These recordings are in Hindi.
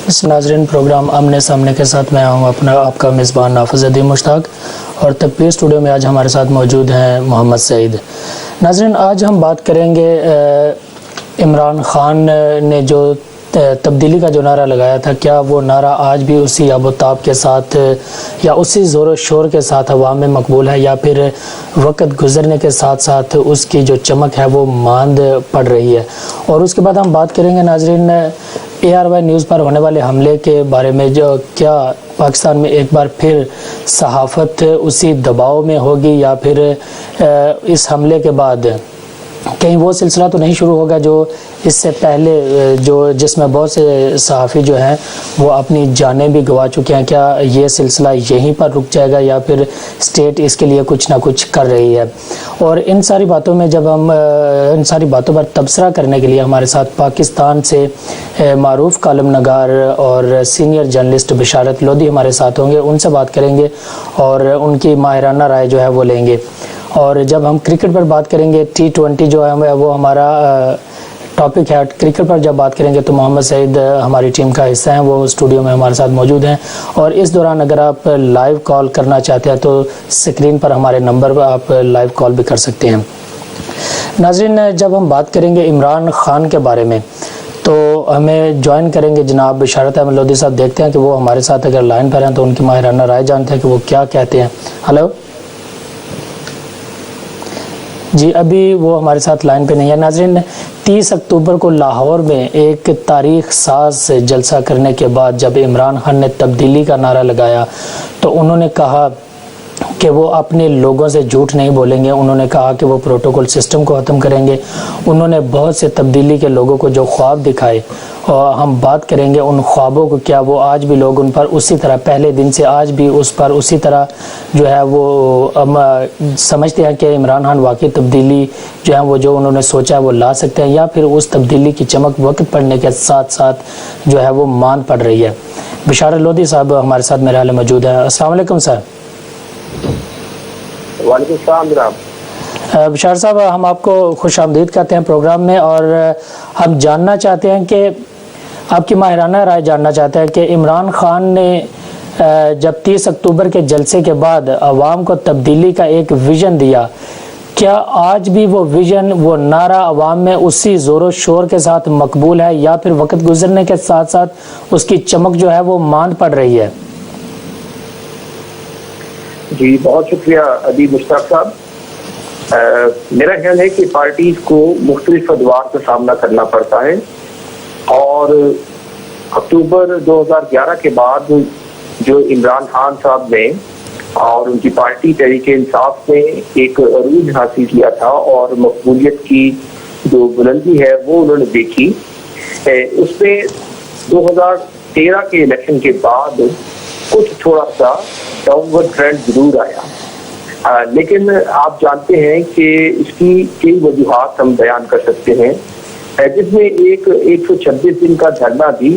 इस नाज़रीन प्रोग्राम आमने सामने के साथ मैं हूँ आपका मेज़बान नाफिज़ुद्दीन मुश्ताक और तकबीर स्टूडियो में आज हमारे साथ मौजूद हैं मोहम्मद सईद। नाज़रीन आज हम बात करेंगे इमरान खान ने जो तब्दीली का जो नारा लगाया था, क्या वो नारा आज भी उसी आबोताब के साथ या उसी ज़ोर शोर के साथ अवाम में मकबूल है, या फिर वक्त गुज़रने के साथ साथ उसकी जो चमक है वो मांद पड़ रही है। और उसके बाद हम बात करेंगे नाज़रीन ARY न्यूज़ पर होने वाले हमले के बारे में, जो क्या पाकिस्तान में एक बार फिर सहाफ़त उसी दबाव में होगी या फिर इस हमले के बाद कहीं वो सिलसिला तो नहीं शुरू होगा जो इससे पहले जिसमें बहुत से सहाफ़ी जो हैं वो अपनी जानें भी गंवा चुके हैं। क्या ये सिलसिला यहीं पर रुक जाएगा या फिर स्टेट इसके लिए कुछ ना कुछ कर रही है? और इन सारी बातों में जब हम इन सारी बातों पर तबसरा करने के लिए हमारे साथ पाकिस्तान से मारूफ कालम नगार और सीनियर जर्नलिस्ट बिशारत लोधी हमारे साथ होंगे। उनसे बात करेंगे और उनकी माहिराना राय जो है वो लेंगे। और जब हम क्रिकेट पर बात करेंगे, T20 जो है वो हमारा टॉपिक है। क्रिकेट पर जब बात करेंगे तो मोहम्मद सईद हमारी टीम का हिस्सा हैं, वो स्टूडियो में हमारे साथ मौजूद हैं। और इस दौरान अगर आप लाइव कॉल करना चाहते हैं तो स्क्रीन पर हमारे नंबर पर आप लाइव कॉल भी कर सकते हैं। नाज़रीन जब हम बात करेंगे इमरान खान के बारे में तो हमें ज्वाइन करेंगे जनाब बिशारत अहमद लोधी साहब। देखते हैं कि वो हमारे साथ अगर लाइन पर हैं तो उनकी माहिराना राय जानते हैं कि वो क्या कहते हैं। हेलो जी, अभी वो हमारे साथ लाइन पे नहीं है। नाज़रीन 30 अक्टूबर को लाहौर में एक तारीख साज जलसा करने के बाद जब इमरान खान ने तब्दीली का नारा लगाया तो उन्होंने कहा कि वो अपने लोगों से झूठ नहीं बोलेंगे। उन्होंने कहा कि वो प्रोटोकॉल सिस्टम को ख़त्म करेंगे। उन्होंने बहुत से तब्दीली के लोगों को जो ख्वाब दिखाए और हम बात करेंगे उन ख्वाबों को, क्या वो आज भी लोग उन पर उसी तरह पहले दिन से आज भी उस पर उसी तरह जो है वो समझते हैं कि इमरान खान वाकई तब्दीली जो है वो जो उन्होंने सोचा है वो ला सकते हैं, या फिर उस तब्दीली की चमक वक्त पड़ने के साथ साथ जो है वो मांद पड़ रही है? बिशारत लोधी साहब हमारे साथ मेरे हाल मौजूद हैं। अस्सलाम वालेकुम सर। वालेकुम सलाम जनाब। बिशार साहब, हम आपको खुश आमदीद कहते हैं प्रोग्राम में और हम जानना चाहते हैं कि आपकी माहिराना राय जानना चाहते हैं कि इमरान खान ने जब 30 अक्टूबर के जलसे के बाद अवाम को तब्दीली का एक विज़न दिया, क्या आज भी वो विज़न वो नारा अवाम में उसी ज़ोर शोर के साथ मकबूल है या फिर वक्त गुजरने के साथ साथ उसकी चमक जो है वो मांद पड़ रही है? जी बहुत शुक्रिया अदीब मुश्ताक साहब। मेरा ख्याल है कि पार्टीज को मुख्तलिफ अदवार का सामना करना पड़ता है और अक्टूबर 2011 के बाद जो इमरान खान साहब ने और उनकी पार्टी तहरीक इंसाफ ने एक अरूज हासिल किया था और मकबूलियत की जो बुलंदी है वो उन्होंने देखी, उसमें 2013 के इलेक्शन के बाद कुछ थोड़ा सा डाउनवर्ड ट्रेंड जरूर आया, लेकिन आप जानते हैं कि इसकी कई वजूहात हम बयान कर सकते हैं, जिसमें एक 126 दिन का धरना भी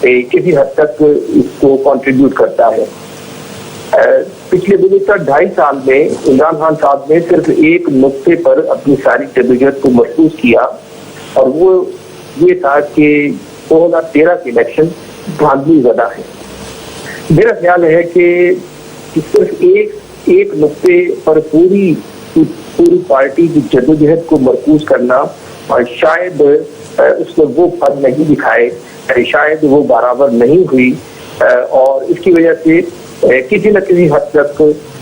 किसी हद तक इसको कंट्रीब्यूट करता है। पिछले गुज़श्ता 2.5 साल में इमरान खान साहब ने सिर्फ एक नुक्ते पर अपनी सारी जदोजहद को महसूस किया और वो ये था कि 2013 के इलेक्शन धांधली ज़दा है। मेरा ख्याल है कि सिर्फ एक नुक्ते पर पूरी पार्टी की जदोजहद को मरकूज करना और शायद उसने वो फल नहीं दिखाए, शायद वो बराबर नहीं हुई और इसकी वजह से किसी न किसी हद तक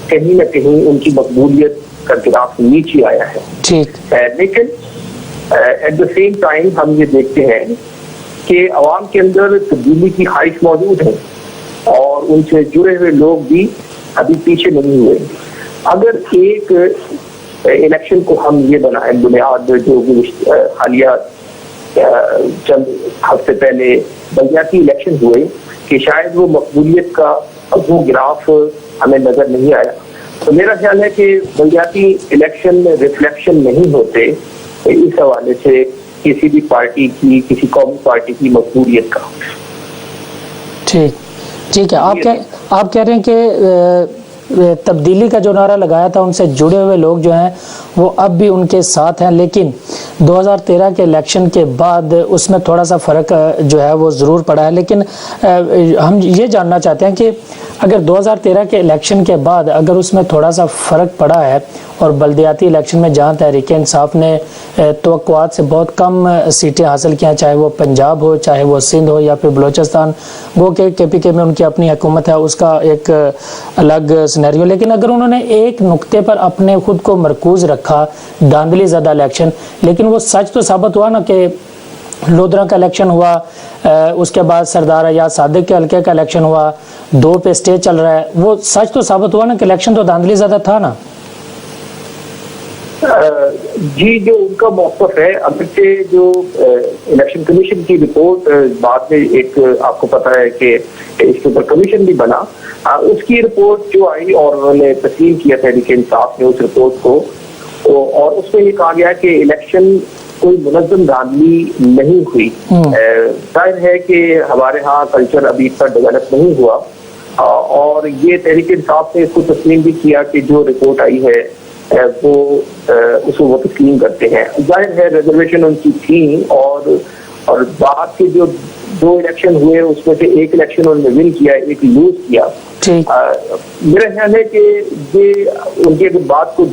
कहीं न कहीं उनकी मकबूलियत का ग्राफ नीचे आया है। लेकिन एट द सेम टाइम हम ये देखते हैं कि अवाम के अंदर तब्दीली की ख्वाहिश मौजूद है और उनसे जुड़े हुए लोग भी अभी पीछे नहीं हुए। अगर एक इलेक्शन को हम ये बनाए बुनियाद, जो हालिया चंद हफ्ते पहले बलदियाती इलेक्शन हुए, कि शायद वो मकबूलियत का वो ग्राफ हमें नजर नहीं आया, तो मेरा ख्याल है कि बलदियाती इलेक्शन में रिफ्लेक्शन नहीं होते इस हवाले से किसी भी पार्टी की, किसी कौमी पार्टी की मकबूलियत का। ठीक है, आप कह रहे हैं कि तब्दीली का जो नारा लगाया था उनसे जुड़े हुए लोग जो हैं वो अब भी उनके साथ हैं, लेकिन 2013 के इलेक्शन के बाद उसमें थोड़ा सा फ़र्क जो है वो ज़रूर पड़ा है, लेकिन हम ये जानना चाहते हैं कि अगर 2013 के इलेक्शन के बाद अगर उसमें थोड़ा सा फ़र्क पड़ा है और बल्दियाती इलेक्शन में जहाँ तहरीक इंसाफ ने तवक्कुआत से बहुत कम सीटें हासिल किया, चाहे वो पंजाब हो, चाहे वो सिंध हो या फिर बलूचिस्तान, वो के KPK में उनकी अपनी हुकूमत है, उसका एक अलग सिनेरियो, लेकिन अगर उन्होंने एक नुक्ते पर अपने खुद को मरकूज़ रखा, धांधली ज़्यादा इलेक्शन, लेकिन वो सच तो साबित हुआ ना कि लोधरा का इलेक्शन हुआ, उसके बाद सरदार अयाज सादिक के हल्के का इलेक्शन हुआ, 2 पे स्टे चल रहा है, वो सच तो साबित हुआ ना कि इलेक्शन तो धांधली ज़्यादा था ना। जी, जो उनका मौक़िफ़ है, अभी से जो इलेक्शन कमीशन की रिपोर्ट बाद में एक आपको पता है कि इसके ऊपर कमीशन भी बना, उसकी रिपोर्ट जो आई और उन्होंने तस्लीम किया तहरीक इंसाफ ने उस रिपोर्ट को, और उसमें ये कहा गया कि इलेक्शन कोई मुनज़्ज़म धांधली नहीं हुई। जाहिर है कि हमारे यहाँ कल्चर अभी इतना डेवलप नहीं हुआ, और ये तहरीक इंसाफ ने इसको तस्लीम भी किया कि जो रिपोर्ट आई है वो उसको वो तस्लीम करते हैं। जाहिर है रिजर्वेशन उनकी थी, और बाद के जो 2 इलेक्शन हुए उसमें से एक इलेक्शन उन्होंने विन किया, एक लूज किया। मेरा ख्याल है कि ये उनकी अगर बात को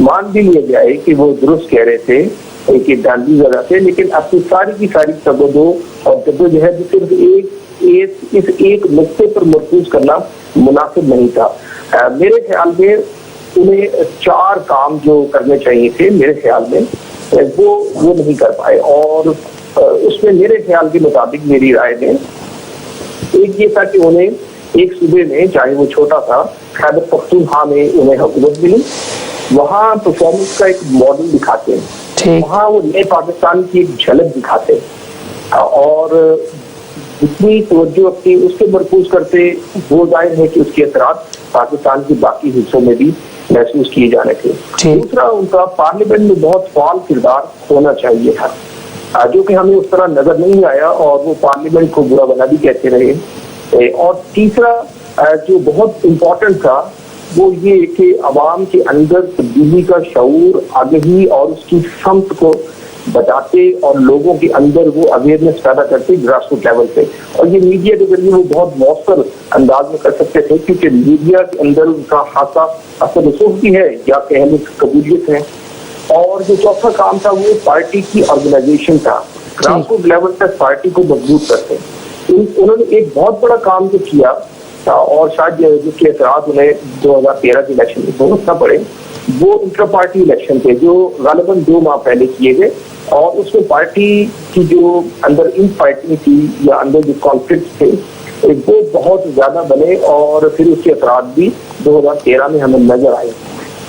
मान भी लिया जाए कि वो दुरुस्त कह रहे थे कि धांधली ज़्यादा थे, लेकिन अपनी सारी की सारी तबदो और जद्दोजहद सिर्फ इस एक नुक्ते पर मरकूज करना मुनासिब नहीं था। मेरे ख्याल में उन्हें 4 काम जो करने चाहिए थे, मेरे ख्याल में वो नहीं कर पाए, और उसमें मेरे ख्याल के मुताबिक, मेरी राय में, एक ये था कि उन्हें एक सूबे में, चाहे वो छोटा था, खैबर पख्तूनख्वा में उन्हें हुकूमत मिली, वहाँ परफॉर्मेंस का एक मॉडल दिखाते हैं, वहाँ वो नए पाकिस्तान की एक झलक दिखाते हैं, और जितनी तवज्जो अपनी उसके मरकूज करते, वो जाहिर है कि उसके असरात पाकिस्तान के बाकी हिस्सों में भी महसूस किए जाने थे। दूसरा, उनका पार्लियामेंट में बहुत फाल किरदार होना चाहिए था, जो कि हमें उस तरह नजर नहीं आया, और वो पार्लियामेंट को बुरा भला भी कहते रहे। और तीसरा जो बहुत इम्पोर्टेंट था वो ये कि अवाम के अंदर तब्दीली का शऊर, आगही और उसकी समत को बताते और लोगों के अंदर वो अवेयरनेस पैदा करते ग्रास रूट लेवल पे, और ये मीडिया के जरिए वो बहुत मौसर अंदाज में कर सकते थे, क्योंकि मीडिया के अंदर उनका खासा असर रसूख भी है या कहने की कबूलियत है। और जो चौथा काम था वो पार्टी की ऑर्गेनाइजेशन था, ग्रास रूट लेवल तक पार्टी को मजबूत करते। उन्होंने एक बहुत बड़ा काम जो किया, और शायद जिसके असरात उन्हें 2013 के इलेक्शन में भुगतना पड़े, वो इंटर पार्टी इलेक्शन थे जो गालिबन 2 माह पहले किए गए, और उसमें पार्टी की जो अंदर इन फाइटिंग थी या अंदर जो कॉन्फ्लिक्ट थे वो बहुत ज्यादा बने, और फिर उसके असरात भी 2013 में हमें नजर आए।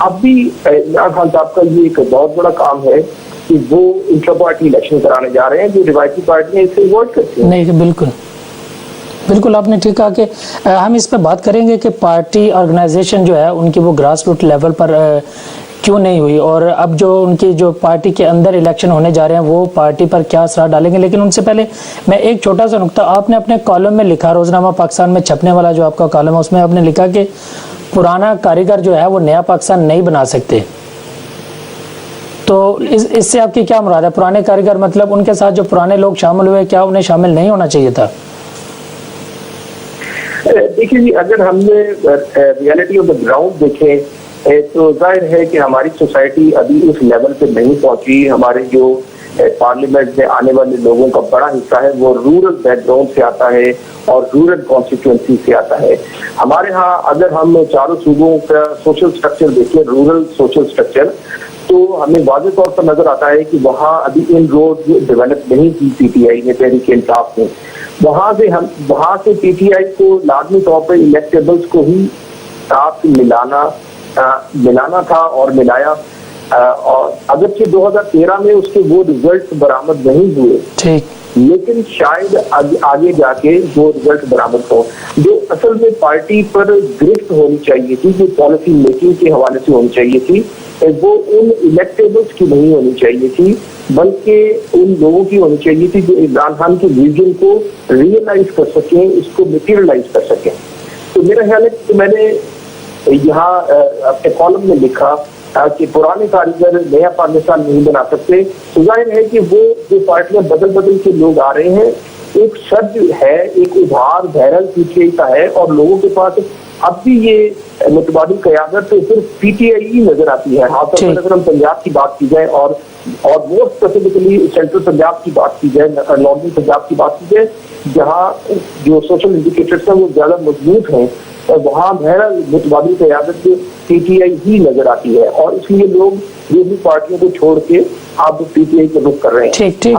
अब भी इमरान खान साहब का ये एक बहुत बड़ा काम है कि वो इंटर पार्टी इलेक्शन कराने जा रहे हैं, जो रिवायती पार्टी है इससे अवॉइड करती है। नहीं, बिल्कुल आपने ठीक कहा कि हम इस पर बात करेंगे कि पार्टी ऑर्गेनाइजेशन जो है उनकी वो ग्रास रूट लेवल पर क्यों नहीं हुई, और अब जो उनकी जो पार्टी के अंदर इलेक्शन होने जा रहे हैं वो पार्टी पर क्या असर डालेंगे। लेकिन उनसे पहले मैं एक छोटा सा नुक्ता, आपने अपने कॉलम में लिखा, रोजनामा पाकिस्तान में छपने वाला जो आपका कॉलम है उसमें आपने लिखा कि पुराना कारीगर जो है वो नया पाकिस्तान नहीं बना सकते। तो इससे आपकी क्या मुराद है? पुराने कारीगर मतलब उनके साथ जो पुराने लोग शामिल हुए, क्या उन्हें शामिल नहीं होना चाहिए था? देखिए जी, अगर हमने रियलिटी ऑफ द ग्राउंड देखें तो जाहिर है कि हमारी सोसाइटी अभी उस लेवल पे नहीं पहुंची। हमारे जो पार्लियामेंट में आने वाले लोगों का बड़ा हिस्सा है वो रूरल बैकग्राउंड से आता है और रूरल कॉन्स्टिट्यूएंसी से आता है। हमारे यहाँ अगर हम चारों सूबों का सोशल स्ट्रक्चर देखें, रूरल सोशल स्ट्रक्चर, तो हमें वाज़ेह तौर पर नजर आता है कि वहाँ अभी इन रोड डेवलप नहीं की पीटीआई ने, तहरीक इंसाफ ने। वहाँ से पीटीआई को लाजमी तौर पर इलेक्टेबल्स को ही साथ मिलाना था और मिलाया, और अगरचे 2013 में उसके वो रिजल्ट बरामद नहीं हुए, ठीक, लेकिन शायद आगे जाके वो रिजल्ट बरामद हो। जो असल में पार्टी पर गिरफ्त होनी चाहिए थी, जो पॉलिसी मेकिंग के हवाले से होनी चाहिए थी, वो उन इलेक्टेबल्स की नहीं होनी चाहिए थी, बल्कि उन लोगों की होनी चाहिए थी जो इमरान खान के विजन को रियलाइज कर सकें, इसको मटीरियलाइज कर सकें। तो मेरा ख्याल है कि मैंने यहाँ अपने कॉलम में लिखा कि पुराने कारीगर नया पाकिस्तान नहीं बना सकते। तो जाहिर है कि वो जो पार्टियां बदल बदल के लोग आ रहे हैं, एक सर्ज है, एक उभार बहरल पीटीआई का है, और लोगों के पास अब भी ये मुतबादिल क़यादत तो सिर्फ पीटीआई ही नजर आती है। खासतौर पर अगर हम पंजाब की बात की जाए और मोर स्पेसिफिकली सेंट्रल पंजाब की बात की जाए, नॉर्दर्न पंजाब की बात की जाए, जहाँ जो सोशल इंडिकेटर्स हैं वो ज्यादा मजबूत हैं, और वहाँ बहरहाल मुतबादिल क़यादत पीटीआई ही नजर आती है, और इसलिए लोग दूसरी पार्टियों को छोड़ के अब पीटीआई को रुख कर रहे हैं। ठीक ठीक,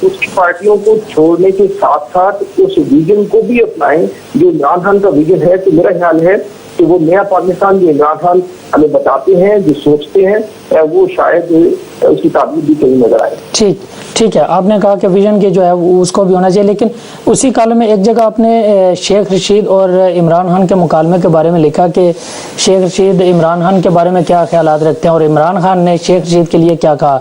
दूसरी पार्टियों को छोड़ने के साथ साथ उस विजन को भी अपनाएं जो इमरान खान का विजन है। तो मेरा ख्याल है कि वो नया पाकिस्तान जो इमरान खान हमें बताते हैं, जो सोचते हैं, वो शायद उसकी ताबीर भी कहीं नजर आए। ठीक ठीक है, आपने कहा कि विजन के जो है वो उसको भी होना चाहिए, लेकिन उसी काल में एक जगह आपने शेख रशीद और इमरान खान के मुकालमे के बारे में लिखा कि शेख रशीद इमरान खान के बारे में क्या ख्यालात रखते हैं और इमरान खान ने शेख रशीद के लिए क्या कहा।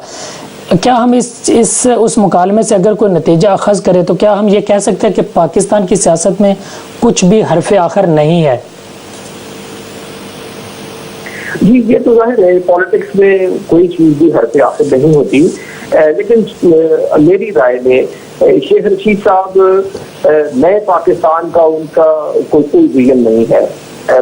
क्या हम इस उस मुकालमे से अगर कोई नतीजा अखज़ करें तो क्या हम ये कह सकते हैं कि पाकिस्तान की सियासत में कुछ भी हरफ आखिर नहीं है? जी, ये तो जाहिर है, पॉलिटिक्स में कोई चीज भी हरफ आखिर नहीं होती, लेकिन मेरी राय में शेख रशीद साहब नए पाकिस्तान का उनका कोई विजन नहीं है।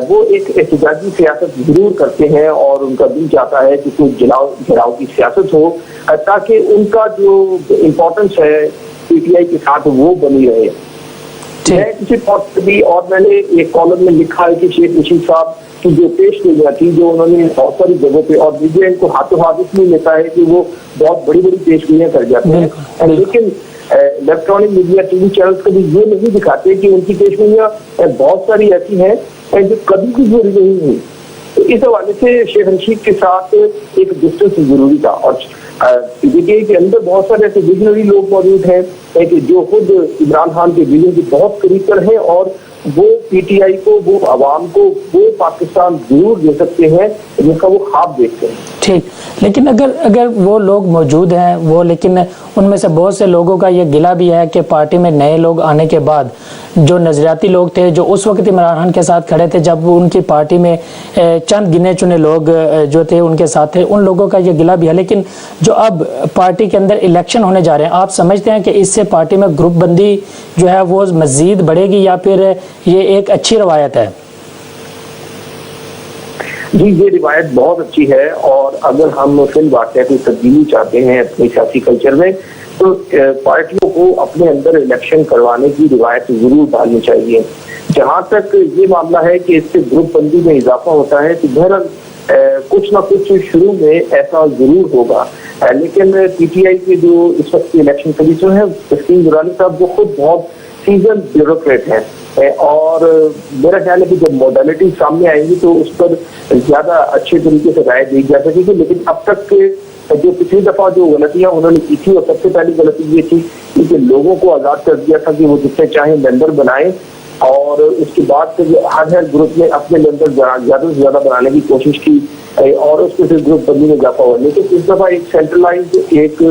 वो एक एहतजाजी सियासत जरूर करते हैं और उनका दिल चाहता है कि कोई गिराव की सियासत हो, ताकि उनका जो इम्पोर्टेंस है पीटीआई के साथ वो बनी रहे। मैं किसी पॉइंट भी, और मैंने एक कॉलम में लिखा है कि शेख रशीद साहब की जो पेशगोइयां थी, जो उन्होंने बहुत सारी जगहों पे, और मीडिया इनको हाथों हाथ इसलिए लेता है कि वो बहुत बड़ी बड़ी पेशगोइयां कर जाते हैं, लेकिन इलेक्ट्रॉनिक मीडिया टीवी चैनल्स कभी ये नहीं दिखाते कि उनकी पेशगोइयां बहुत सारी ऐसी हैं जो कभी भी पूरी नहीं हुई। तो इस हवाले से शेख रशीद के साथ एक डिस्टेंस जरूरी था, और पीटीआई के अंदर बहुत सारे ऐसे विजनरी लोग मौजूद हैं कि जो खुद इमरान खान के विजन के बहुत करीब पर हैं, और वो पीटीआई को, वो आवाम को वो पाकिस्तान जरूर दे सकते हैं जिसका वो ख्वाब देखते हैं। ठीक, लेकिन अगर वो लोग मौजूद हैं वो, लेकिन उनमें से बहुत से लोगों का ये गिला भी है कि पार्टी में नए लोग आने के बाद जो नजरियाती लोग थे, जो उस वक्त इमरान खान के साथ खड़े थे, जब उनकी पार्टी में चंद गिने चुने लोग जो थे उनके साथ थे, उन लोगों का ये गिला भी है। लेकिन जो अब पार्टी के अंदर इलेक्शन होने जा रहे हैं, आप समझते हैं कि इससे पार्टी में ग्रुप बंदी जो है वो मजीद बढ़ेगी या फिर ये एक अच्छी रवायत है? जी, ये रिवायत बहुत अच्छी है, और अगर हम फिल वाक़या कोई तब्दीली चाहते हैं अपने सियासी कल्चर में, तो पार्टियों को अपने अंदर इलेक्शन करवाने की रिवायत जरूर डालनी चाहिए। जहां तक ये मामला है कि इससे ग्रुप बंदी में इजाफा होता है, तो बहरहाल कुछ ना कुछ शुरू में ऐसा जरूर होगा, लेकिन पीटीआई के जो इस वक्त की इलेक्शन कमीशन है, तस्कीन दुरानी साहब, वो खुद बहुत सीजन ब्यूरोक्रेट हैं, और मेरा ख्याल है कि जब मॉडलिटी सामने आएंगी तो उस पर ज्यादा अच्छे तरीके से राय दी जा सकेगी। लेकिन अब तक के जो पिछली दफा जो गलतियां उन्होंने की थी, और सबसे पहली गलती ये थी कि लोगों को आजाद कर दिया था कि वो जितने चाहे मेंबर बनाए, और उसके बाद फिर हर ग्रुप में अपने मेंबर ज्यादा से ज्यादा बनाने की कोशिश की, और उसमें फिर ग्रुप बंदी में इजाफा हुआ। लेकिन इस दफा एक सेंट्रलाइज एक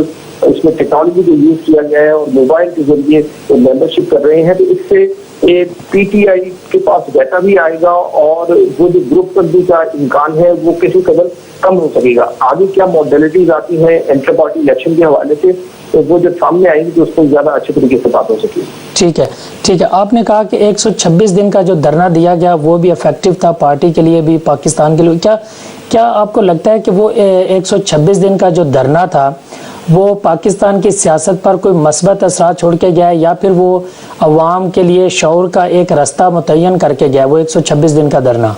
इसमें टेक्नोलॉजी को यूज किया गया है, और मोबाइल के जरिए वो मेंबरशिप कर रहे हैं, तो इससे पीटीआई के पास डाटा भी आएगा, और वो जो ग्रुप बंदी का इम्कान है वो किसी कदर कम हो सकेगा। आगे क्या मॉडलिटीज आती हैं इंटर पार्टी इलेक्शन के हवाले से, तो वो जब सामने आएंगी तो उस पर ज्यादा अच्छे तरीके से बात हो सकेगी। ठीक है, ठीक है। आपने कहा कि 126 दिन का जो धरना दिया गया वो भी इफेक्टिव था, पार्टी के लिए भी, पाकिस्तान के लिए। क्या आपको लगता है कि वो 126 दिन का जो धरना था वो पाकिस्तान की सियासत पर कोई मस्बत असरात छोड़ के गया है, या फिर वो अवाम के लिए शऊर का एक रास्ता मुतय्यन करके गया, वो 126 दिन का धरना?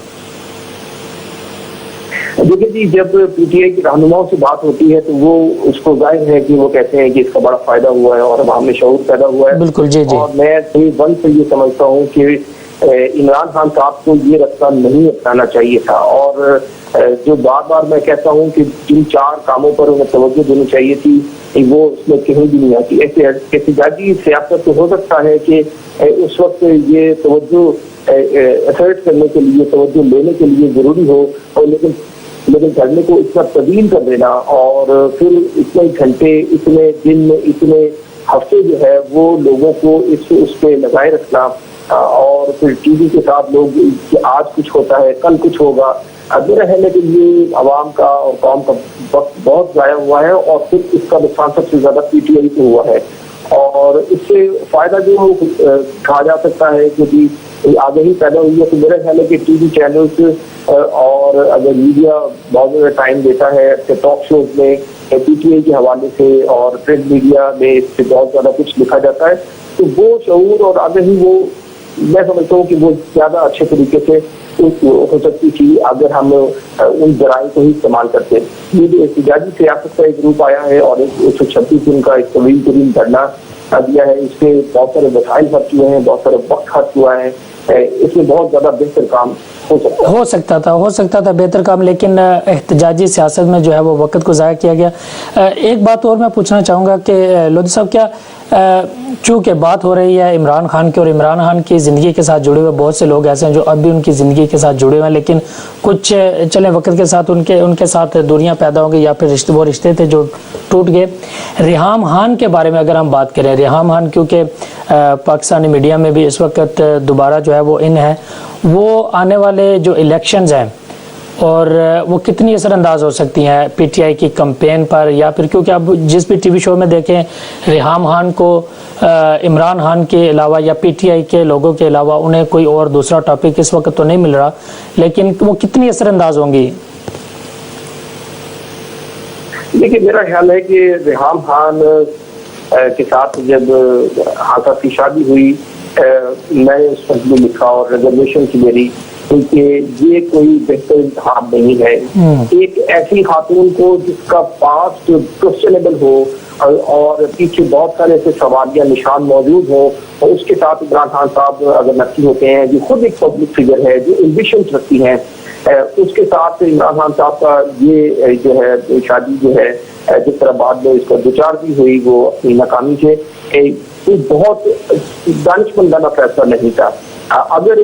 देखिए जी, जब पीटीआई के रहनुमाओं से बात होती है तो वो उसको जाहिर है कि वो कहते हैं कि इसका बड़ा फायदा हुआ है और अवाम में शऊर पैदा हुआ है। बिल्कुल, जी जी। और मैं वन से ये समझता हूँ कि इमरान खान साहब को ये रास्ता नहीं अपनाना चाहिए था, और जो बार बार मैं कहता हूँ कि जिन 4 कामों पर उन्हें तवज्जो देनी चाहिए थी वो उसमें कहीं भी नहीं आती। ऐसे एहतजाजी सियासत तो हो सकता है कि उस वक्त ये तवज्जो असर्ट करने के लिए, तवज्जो लेने के लिए जरूरी हो, और लेकिन धरने को इतना तब्दील कर देना, और फिर इतने घंटे, इतने दिन, इतने हफ्ते जो है वो लोगों को उस पे लगाए रखना, और फिर टीवी के साथ लोग कि आज कुछ होता है, कल कुछ होगा, मेरा ख्याल है कि ये आवाम का और कौम का वक्त बहुत ज़ाया हुआ है और फिर इसका नुकसान सबसे ज्यादा पीटीआई को हुआ है। और इससे फायदा जो कहा जा सकता है क्योंकि आगे ही पैदा हुई है, तो मेरा ख्याल है कि टीवी चैनल्स और अगर मीडिया बहुत ज्यादा टाइम देता है टॉक शोज में पीटीआई के हवाले से और प्रिंट मीडिया में इससे बहुत ज्यादा कुछ लिखा जाता है, तो वो शऊर और आगे ही वो मैं समझता हूँ कि वो ज्यादा अच्छे तरीके से हो सकती थी अगर हम उन जराये को ही इस्तेमाल करते। ये जो एहतजाजी सियासत का एक रूप आया है और 136 दिन का एक तवील तरीन धरना दिया है, इससे बहुत सारे मसाइल खर्च हुए हैं, बहुत सारे वक्त खर्च हुआ है, इसमें बहुत ज्यादा बेहतर काम हो सकता था बेहतर काम, लेकिन एहतजाजी सियासत में जो है वो वक्त को ज़ाया किया गया। एक बात और मैं पूछना चाहूँगा कि लोधी साहब, क्या चूँकि बात हो रही है इमरान खान की और इमरान खान की ज़िंदगी के साथ जुड़े हुए बहुत से लोग ऐसे हैं जो अब भी उनकी ज़िंदगी के साथ जुड़े हुए हैं, लेकिन कुछ चले वक्त के साथ उनके साथ दूरियां पैदा हो गई या फिर वो रिश्ते थे जो टूट गए। रिहाम खान के बारे में अगर हम बात करें, रिहाम खान क्योंकि पाकिस्तानी मीडिया में भी इस वक्त दोबारा जो है वो इन है, वो आने वाले जो इलेक्शंस हैं और वो कितनी असरअंदाज हो सकती हैं पीटीआई की कैंपेन पर, या फिर क्योंकि आप जिस भी टीवी शो में देखें रिहाम खान को इमरान खान के अलावा या पीटीआई के लोगों के अलावा उन्हें कोई और दूसरा टॉपिक इस वक्त तो नहीं मिल रहा, लेकिन वो कितनी असरअंदाज होंगी? देखिए, मेरा ख्याल है कि रिहाम खान के साथ जब हाथा की शादी हुई, मैंने उस पर भी लिखा और रिजर्वेशन की मेरी, क्योंकि ये कोई बेहतर इंतखाब नहीं है। एक ऐसी खातून को जिसका पास्ट क्वेश्चनेबल हो और पीछे बहुत सारे ऐसे सवालिया निशान मौजूद हो, और उसके साथ इमरान खान साहब अगर नक्की होते हैं जो खुद एक पब्लिक फिगर है, जो एम्बिशंस रखती हैं, उसके साथ इमरान खान साहब का ये जो है शादी जो है, जिस तरह बाद में इसका दुचार भी हुई वो अपनी नाकामी से, बहुत दानिशमंदाना फैसला नहीं था। अगर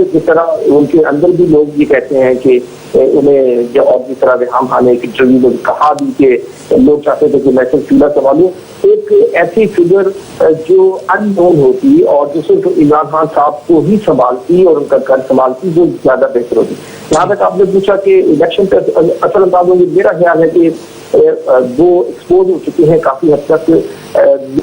जिस तरह उनके अंदर भी लोग ये कहते हैं कि उन्हें जो, और जिस तरह रिहाम खान ने एक इंटरव्यू में कहा भी कि लोग चाहते थे कि मैं सिर्फ चूल्हा संभालूं, एक ऐसी फिगर जो अननोन होती और जो सिर्फ इमरान खान साहब को ही संभालती और उनका घर संभालती, वो ज्यादा बेहतर होती। यहाँ तक आपने पूछा कि इलेक्शन पे असरअंदाज होंगे, मेरा ख्याल है कि वो एक्सपोज हो चुके हैं काफी हद तक,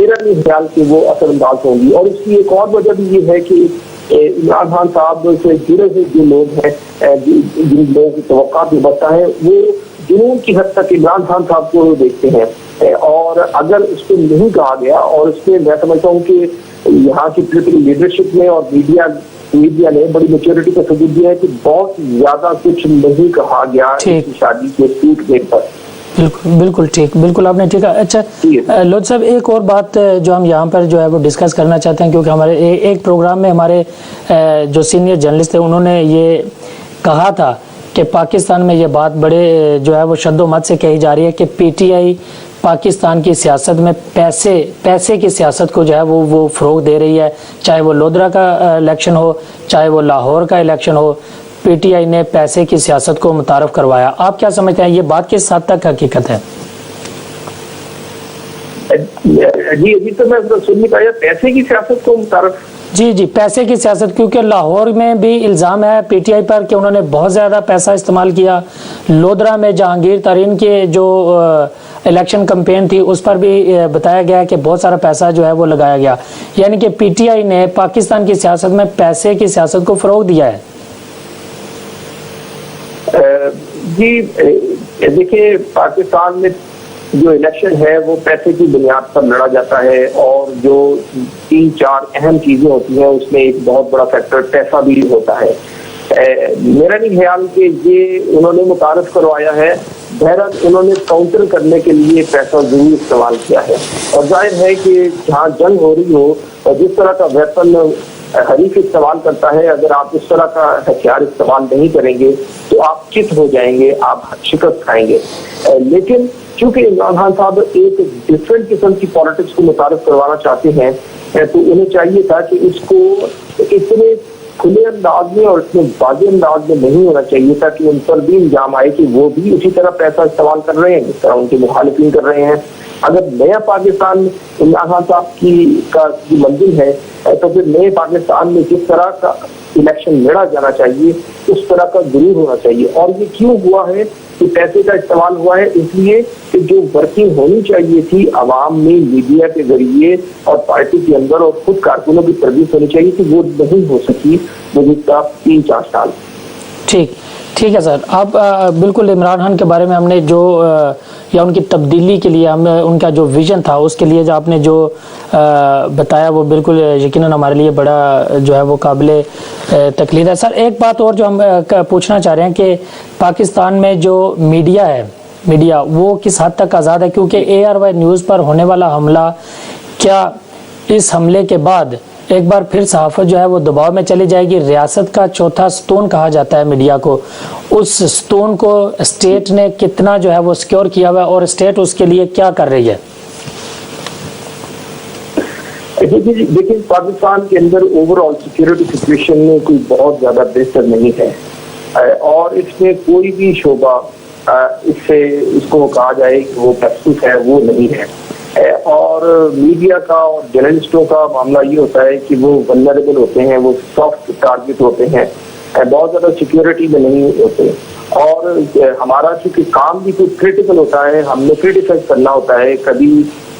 मेरा नहीं ख्याल कि वो असरअंदाज होंगी। और इसकी एक और वजह भी ये है कि इमरान खान साहब से जुड़े हुए जो लोग हैं, जिन लोगों की तवक्का भी बढ़ता है, वो जुनून की हद तक इमरान खान साहब को देखते हैं। और अगर उसको नहीं कहा गया, और उसमें मैं समझता हूँ कि यहाँ की पॉलिटिकल लीडरशिप में और मीडिया ने बड़ी मैच्योरिटी का सबूत दिया है कि बहुत ज्यादा कुछ नहीं कहा गया शादी के शूट डेट पर। बिल्कुल ठीक, बिल्कुल आपने ठीक है। अच्छा लोधी साहब, एक और बात जो हम यहाँ पर जो है वो डिस्कस करना चाहते हैं, क्योंकि हमारे एक प्रोग्राम में हमारे जो सीनियर जर्नलिस्ट थे उन्होंने ये कहा था कि पाकिस्तान में ये बात बड़े जो है वो शद्दोमत से कही जा रही है कि पीटीआई पाकिस्तान की सियासत में पैसे की सियासत को जो है वो फ़रोग दे रही है, चाहे वो लोधरा का इलेक्शन हो, चाहे वो लाहौर का इलेक्शन हो, पीटीआई ने पैसे की सियासत को मुतारफ करवाया। आप क्या समझते हैं, ये बात किस हद तक हकीकत है? जी अभी तो मैं सुन नहीं पाया, पैसे की सियासत को मुतारफ? जी पैसे की सियासत, क्योंकि लाहौर में भी इल्ज़ाम है पीटीआई पर कि उन्होंने बहुत ज़्यादा पैसा इस्तेमाल किया। लोधरा में जहांगीर तरीन के जो इलेक्शन कैंपेन थी उस पर भी बताया गया कि बहुत सारा पैसा जो है वो लगाया गया, यानी कि पीटीआई ने पाकिस्तान की सियासत में पैसे की सियासत को फ़रोग दिया है। जी देखिए, पाकिस्तान में जो इलेक्शन है वो पैसे की बुनियाद पर लड़ा जाता है, और जो 3-4 अहम चीजें होती हैं उसमें एक बहुत बड़ा फैक्टर पैसा भी होता है। मेरा नहीं ख्याल कि ये उन्होंने मुतारफ करवाया है, बहरहाल उन्होंने काउंटर करने के लिए पैसा जरूर इस्तेमाल किया है। और जाहिर है कि जहाँ जंग हो रही हो और जिस तरह का वेपन हरीफ इस्तेमाल करता है, अगर आप उस तरह का हथियार इस्तेमाल नहीं करेंगे तो आप चित हो जाएंगे, आप शिकस्त खाएंगे। लेकिन चूंकि इमरान खान साहब एक डिफरेंट किस्म की पॉलिटिक्स को मुतारफ करवाना चाहते हैं, तो उन्हें चाहिए था कि इसको इतने खुले अंदाज में और इतने वाज़ेह अंदाज में नहीं होना चाहिए था कि उन पर भी इल्जाम आए कि वो भी उसी तरह पैसा इस्तेमाल कर रहे हैं जिस तरह उनके मुखालिफिन कर रहे हैं। अगर नया पाकिस्तान इमरान खान साहब की मंजिल है, तो फिर नए पाकिस्तान में जिस तरह का इलेक्शन लड़ा जाना चाहिए, उस तरह का जरूर होना चाहिए। और ये क्यों हुआ है कि पैसे का इस्तेमाल हुआ है? इसलिए कि जो वर्किंग होनी चाहिए थी आवाम में मीडिया के जरिए और पार्टी के अंदर और खुद कारकुनों की सर्विस होनी चाहिए थी, वो नहीं हो सकी गुज़िश्ता 3-4 साल। ठीक है सर। आप बिल्कुल इमरान खान के बारे में हमने जो या उनकी तब्दीली के लिए हम उनका जो विजन था उसके लिए जो आपने जो बताया वो बिल्कुल यकीनन हमारे लिए बड़ा जो है वो काबिल तकलीफ है। सर एक बात और जो हम पूछना चाह रहे हैं कि पाकिस्तान में जो मीडिया वो किस हद तक आज़ाद है? क्योंकि ARY न्यूज़ पर होने वाला हमला, क्या इस हमले के बाद एक बार फिर सहाफ़त जो है वो दबाव में चली जाएगी? रियासत का चौथा स्तून कहा जाता है मीडिया को, उस स्तून को स्टेट ने कितना जो है वो सिक्योर किया हुआ है और स्टेट उसके लिए क्या कर रही है? देखिए पाकिस्तान के अंदर ओवरऑल सिक्योरिटी सिचुएशन में कोई बहुत ज्यादा बेहतर नहीं है और इसमें कोई भी शोबा इसको कहा जाए कि वो महसूस है, वो नहीं है। और मीडिया का और जर्नलिस्टों का मामला ये होता है कि वो वल्नरेबल होते हैं, वो सॉफ्ट टारगेट होते हैं, बहुत ज्यादा सिक्योरिटी में नहीं होते। और हमारा चूंकि काम भी कुछ क्रिटिकल होता है, हमने क्रिटिसाइज करना होता है, कभी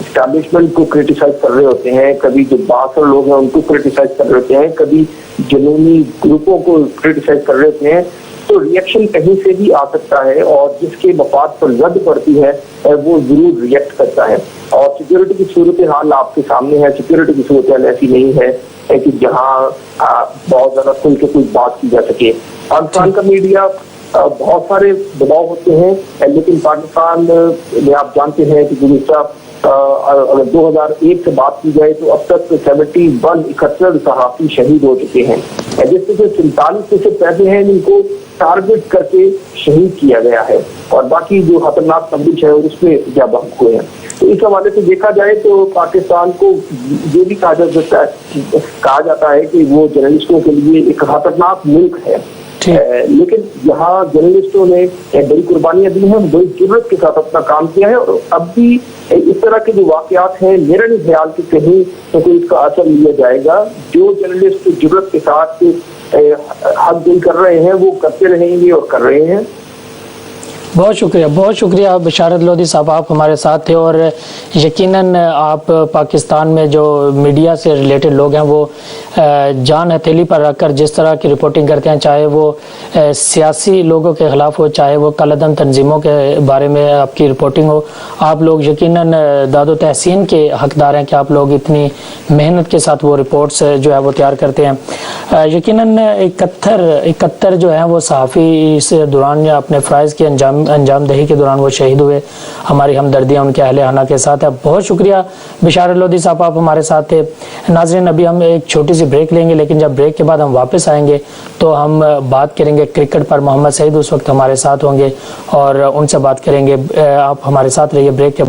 एस्टैब्लिशमेंट को क्रिटिसाइज कर रहे होते हैं, कभी जो बासर लोग हैं उनको क्रिटिसाइज कर रहे होते हैं, कभी जुनूनी ग्रुपों को क्रिटिसाइज कर रहे होते हैं, तो रिएक्शन कहीं से भी आ सकता है और जिसके मफाद पर जद पड़ती है वो जरूर रिएक्ट करता है। और सिक्योरिटी की सूरत हाल आपके सामने है। सिक्योरिटी की सूरत हाल ऐसी नहीं है कि जहां बहुत ज्यादा खुल के कोई बात की जा सके। पाकिस्तान का मीडिया बहुत सारे दबाव होते हैं, लेकिन पाकिस्तान में आप जानते हैं कि गुज़िश्ता अगर 2001 से बात की जाए तो अब तक 71 सहाफ़ी शहीद हो चुके हैं, जिसमें से 47% ऐसे हैं जिनको टारगेट करके शहीद किया गया है और बाकी जो खतरनाक तबलीग है उसमें ज्यादा हुए हैं। तो इस हवाले से देखा जाए तो पाकिस्तान को ये भी कहा जाता है कि वो जर्नलिस्टों के लिए एक खतरनाक मुल्क है। लेकिन यहाँ जर्नलिस्टों ने बड़ी कुर्बानियां दी हैं, बड़ी जुर्रत के साथ अपना काम किया है और अब भी इस तरह के जो वाकयात हैं मेरा नहीं ख्याल कि कहीं तो कोई इसका असर लिया जाएगा। जो जर्नलिस्ट जुर्रत के साथ हद दिल कर रहे हैं वो करते रहेंगे और कर रहे हैं। बहुत शुक्रिया बिशारत लोधी साहब, आप हमारे साथ थे और यकीनन आप पाकिस्तान में जो मीडिया से रिलेटेड लोग हैं वो जान हथेली पर रखकर जिस तरह की रिपोर्टिंग करते हैं, चाहे वो सियासी लोगों के खिलाफ हो, चाहे वो कलदम तंजीमों के बारे में आपकी रिपोर्टिंग हो, आप लोग यकीनन दादो तहसीन के हकदार हैं कि आप लोग इतनी मेहनत के साथ वो रिपोर्ट्स जो है वो तैयार करते हैं। यकीनन 71 जो है वो सहाफ़ी इस दौरान या अपने फ़राइज़ के अंजामदही के दौरान वो शहीद हुए। हमारी हमदर्दियाँ उनके अहले खाना के साथ है। बहुत शुक्रिया बिशारत लोधी साहब, आप हमारे साथ थे। नाज़रीन अभी हम एक छोटी सी ब्रेक लेंगे, लेकिन जब ब्रेक के बाद हम वापस आएंगे तो हम बात करेंगे क्रिकेट पर। मोहम्मद सईद उस वक्त हमारे साथ होंगे और उनसे बात करेंगे। आप हमारे साथ रहिए ब्रेक के।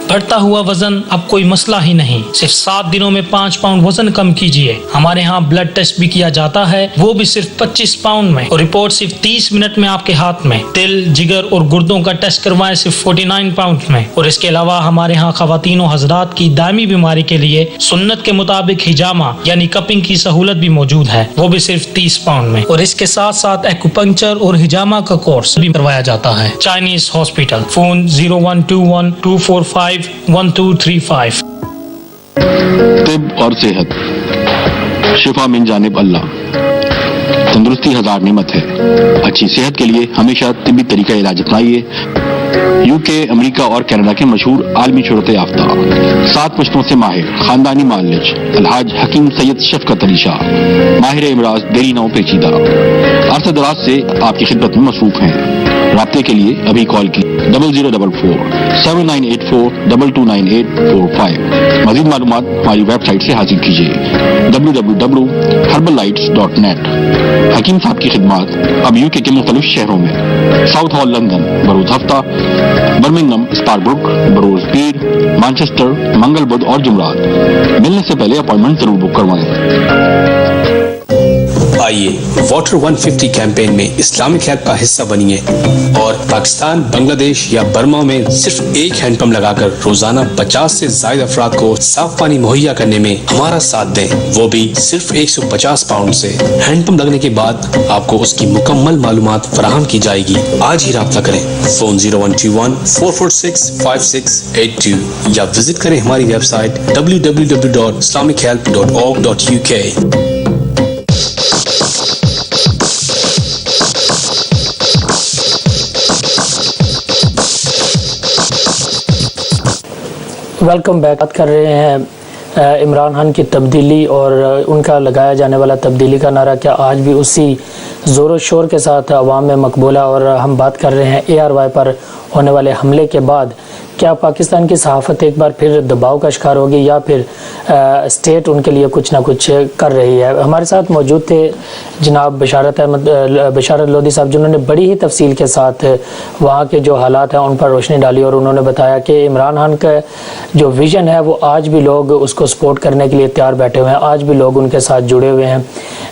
बढ़ता हुआ वजन अब कोई मसला ही नहीं, सिर्फ 7 दिनों में 5 पाउंड वजन कम कीजिए। हमारे यहाँ ब्लड टेस्ट भी किया जाता है, वो भी सिर्फ 25 पाउंड में, और रिपोर्ट सिर्फ 30 मिनट में आपके हाथ में। दिल, जिगर और गुर्दों का टेस्ट करवाएं सिर्फ 49 पाउंड में। और इसके अलावा हमारे यहाँ खवातीन और हजरात की दायमी बीमारी के लिए सुन्नत के मुताबिक हिजामा यानी कपिंग की सहूलत भी मौजूद है, वो भी सिर्फ 30 पाउंड में। और इसके साथ साथ एक्यूपंक्चर और हिजामा का कोर्स भी करवाया जाता है। Chinese hospital, phone 0121-245-1235। तिब और सेहत, शिफा मिन जानिब अल्लाह। तंदुरुस्ती हजार नेमत है। अच्छी सेहत के लिए हमेशा तिब्बी तरीका इलाज अपनाइए। यूके, अमेरिका और कनाडा के मशहूर आलमी शोहरत याफ्ता 7 पुश्तों से माहिर खानदानी मालिज अलहाज हकीम सैयद शफकत अली शाह, माहिर इमराज, देरी नौ पेचीदा, अरसा दराज से आपकी खिदमत में मसरूफ हैं। राब्ते के लिए अभी कॉल की 0044-7984-229845। मजीद मालूमात हमारी वेबसाइट से हासिल कीजिए www.herbalites.net। हकीम साहब की खिदमत अब यूके के मुख्तलिफ शहरों में, साउथ हॉल लंदन, बरोज हफ्ता, बर्मिंगम, स्पारब्रुक, बरोज पीर, मैनचेस्टर, मंगल बुध और जुमरात। मिलने से पहले अपॉइंटमेंट जरूर बुक करवाएं। आइए वाटर 150 कैंपेन में इस्लामिक हेल्प का हिस्सा बनिए और पाकिस्तान, बांग्लादेश या बर्मा में सिर्फ एक हैंडपंप लगाकर रोजाना 50 से ज्यादा अफराद को साफ पानी मुहैया करने में हमारा साथ दें, वो भी सिर्फ 150 पाउंड से। हैंडपंप लगने के बाद आपको उसकी मुकम्मल मालूमात फराहम की जाएगी। आज ही राब्ता करें फोन 0121-446-5682 या विजिट करें हमारी वेबसाइट www.islamichelp.org.uk। Welcome back. बात कर रहे हैं इमरान खान की तब्दीली और उनका लगाया जाने वाला तब्दीली का नारा क्या आज भी उसी ज़ोर शोर के साथ अवाम में मकबूल है। और हम बात कर रहे हैं ARY पर होने वाले हमले के बाद क्या पाकिस्तान की सहाफ़त एक बार फिर दबाव का शिकार होगी या फिर स्टेट उनके लिए कुछ ना कुछ कर रही है। हमारे साथ मौजूद थे जनाब बशारत लोधी साहब, जिन्होंने बड़ी ही तफसील के साथ वहाँ के जो हालात हैं उन पर रोशनी डाली और उन्होंने बताया कि इमरान खान का जो विज़न है वो आज भी लोग उसको सपोर्ट करने के लिए तैयार बैठे हुए हैं, आज भी लोग उनके साथ जुड़े हुए हैं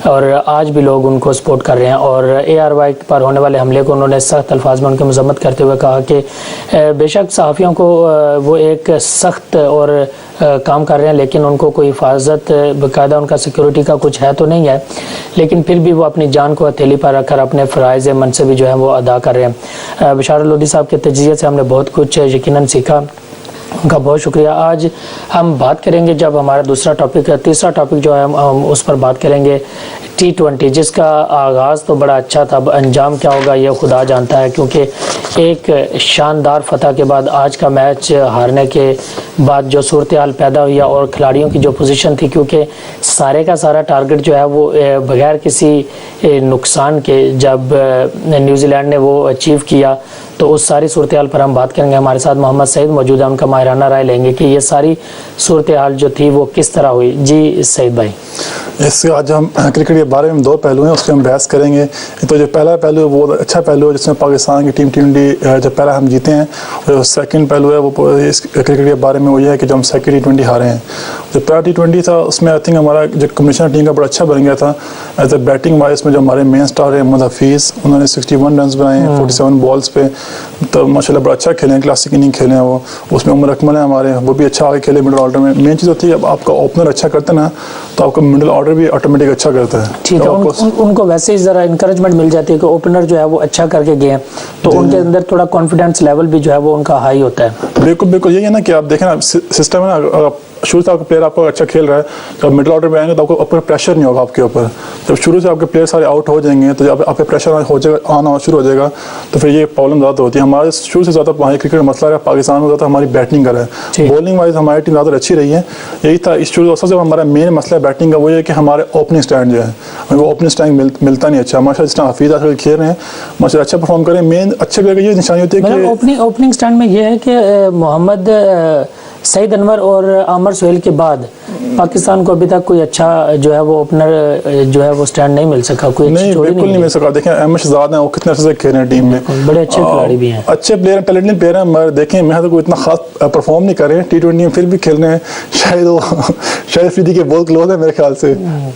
और आज भी लोग उनको सपोर्ट कर रहे हैं। और ARY पर होने वाले हमले को उन्होंने सख्त अल्फाज में उनकी मजम्मत करते हुए कहा कि बेशक सहाफ़ियों को वो एक सख्त और काम कर रहे हैं, लेकिन उनको कोई हिफाजत बाकायदा उनका सिक्योरिटी का कुछ है तो नहीं है, लेकिन फिर भी वो अपनी जान को हथेली पर रखकर अपने फ़राइज़ मनसब जो है वो अदा कर रहे हैं। बशारत लोधी साहब के तजज़िये से हमने बहुत कुछ यकीनन सीखा, उनका बहुत शुक्रिया। आज हम बात करेंगे, जब हमारा तीसरा टॉपिक जो है हम उस पर बात करेंगे T20, जिसका आगाज़ तो बड़ा अच्छा था, अब अंजाम क्या होगा ये खुदा जानता है, क्योंकि एक शानदार फतह के बाद आज का मैच हारने के बाद जो सूरत हाल पैदा हुई और खिलाड़ियों की जो पोजीशन थी, क्योंकि सारे का सारा टारगेट जो है वो बगैर किसी नुकसान के जब न्यूजीलैंड ने वो अचीव किया, तो उस सारी सूरत हाल पर हम बात करेंगे। हमारे साथ मोहम्मद सईद मौजूद है, उनका माहिराना राय लेंगे कि ये सारी सूरत हाल जो थी वो किस तरह हुई। जी सईद भाई। इससे आज हम क्रिकेट के बारे में दो पहलू हैं, उसके हम बहस करेंगे। तो जो पहला पहलू है वो अच्छा पहलू है जिसमें पाकिस्तान की टीम T20 जब पहला हम जीते हैं, और सेकंड पहलू है वो इस क्रिकेट के बारे में वो ये है कि जब हम सेकंड T20 हारे हैं। जो पहला T20 था उसमें आई थिंक हमारा जो कमिश्नर टीम का बड़ा अच्छा बन गया था। एज ए बैटिंग वाइज में जो हमारे मेन स्टार है मोहम्मद हफीज़, उन्होंने 61 रन बनाए हैं 47 बॉल्स पे, तो माशाल्लाह बड़ा अच्छा खेले हैं, क्लासिक इनिंग खेले हैं वो। उसमें उमर अकमल है हमारे, वो भी अच्छा आगे खेले मिडिल ऑर्डर में। मेन चीज़ होती है अब आपका ओपनर अच्छा करते हैं ना तो आपका मिडिल ऑर्डर भी ऑटोमेटिक अच्छा करता है। ठीक है, उनको वैसे ही ज़रा इंकरेजमेंट मिल जाती है कि ओपनर जो है वो अच्छा करके गए, तो उनके अंदर थोड़ा कॉन्फिडेंस लेवल भी जो है वो उनका हाई होता है। बिल्कुल बिल्कुल, यही है ना कि आप देखें ना सिस्टम है ना, शुरू से आपका प्लेयर आपको अच्छा खेल रहा है, जब मिडिल ऑर्डर में आएंगे तो आपको ऊपर प्रेशर नहीं होगा आपके ऊपर। जब शुरू से आपके प्लेयर सारे आउट हो जाएंगे तो जब आप पे प्रेशर हो जाएगा, आना शुरू हो जाएगा, तो फिर ये प्रॉब्लम ज़्यादा होती है। हमारे शुरू से ज़्यादा हमारे क्रिकेट में मसला है पाकिस्तान में ज़्यादा हमारी बैटिंग का है। बॉलिंग वाइज हमारी टीम ज़्यादा अच्छी रही है, यही था इस शुरू से। हमारा मेन मसला बैटिंग का वो है कि हमारे ओपनिंग स्टैंड जो है हमें वो ओपनिंग स्टैंड मिलता नहीं अच्छा। माशाल्लाह जिस तरह हफीज़ आजकल खेल रहे हैं माशाल्लाह अच्छा परफॉर्म करें, मेन अच्छे प्लेयर की ये निशानी होती है कि ओपनिंग स्टैंड में ये है कि मोहम्मद सईद अनवर और आमर सोहेल के बाद पाकिस्तान को अभी तक कोई अच्छा जो है वो ओपनर जो है वो स्टैंड नहीं मिल सका, कोई नहीं बिल्कुल नहीं मिल सका। देखें अहमद शहजाद हैं, वो कितने अच्छे से खेल रहे हैं टीम में, बड़े अच्छे खिलाड़ी भी हैं, अच्छे प्लेयर टैलेंटेड प्लेयर हैं, मगर देखें मैं तो कोई इतना खास परफॉर्म नहीं कर रहे हैं T20 में, फिर भी खेल रहे हैं। शायद वो शायद अफरीदी के बहुत क्लोज है मेरे ख्याल से,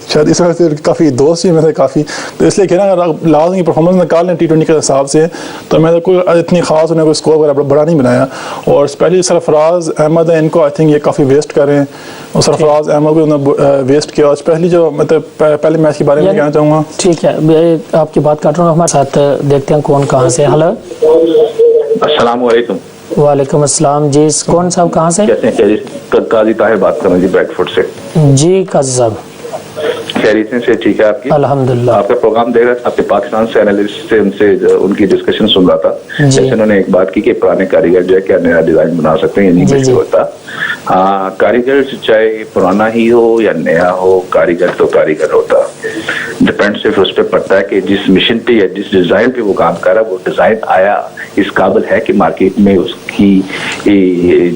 शायद इस वजह से काफ़ी दोस्त भी मेरे काफ़ी, तो इसलिए कह रहा है अगर लाजमी परफॉर्मेंस निकाल लें T20 के हिसाब से तो मैं तो कोई इतनी खास उन्हें कोई स्कोर वगैरह बड़ा नहीं बनाया। और स्पेशली सरफराज अहमद है, इनको आई थिंक ये काफ़ी वेस्ट कर रहे हैं, और सरफराज अहमद को उन्होंने वेस्ट किया। स्पेशली जो मतलब पहले मैच के बारे में कहना चाहूँगा। ठीक है, मैं आपकी बात कर रहा हूँ, हमारे साथ देखते हैं कौन कहाँ से। हेलो, अस्सलाम वालेकुम। वालेकुम अस्सलाम जी, कौन साहब कहाँ से? कैसे हैं? काजी ताहिर बात कर रहे हैं जी, ब्रैडफोर्ड से। जी काजी साहब, खैरियत से ठीक है आपकी? अल्हम्दुलिल्लाह। आपका प्रोग्राम देख रहा था, आपके पाकिस्तान से एनालिस्ट से उनसे उनकी डिस्कशन सुन रहा था, जैसे उन्होंने एक बात की कि पुराने कारीगर जो है क्या नया डिजाइन बना सकते हैं, ये नहीं होता। कारीगर चाहे पुराना ही हो या नया हो, कारीगर तो कारीगर होता, डिपेंड सिर्फ उस पर पड़ता है कि जिस मिशन पे या जिस डिजाइन पे वो काम कर रहा है वो डिजाइन आया इस काबिल है कि मार्केट में उसकी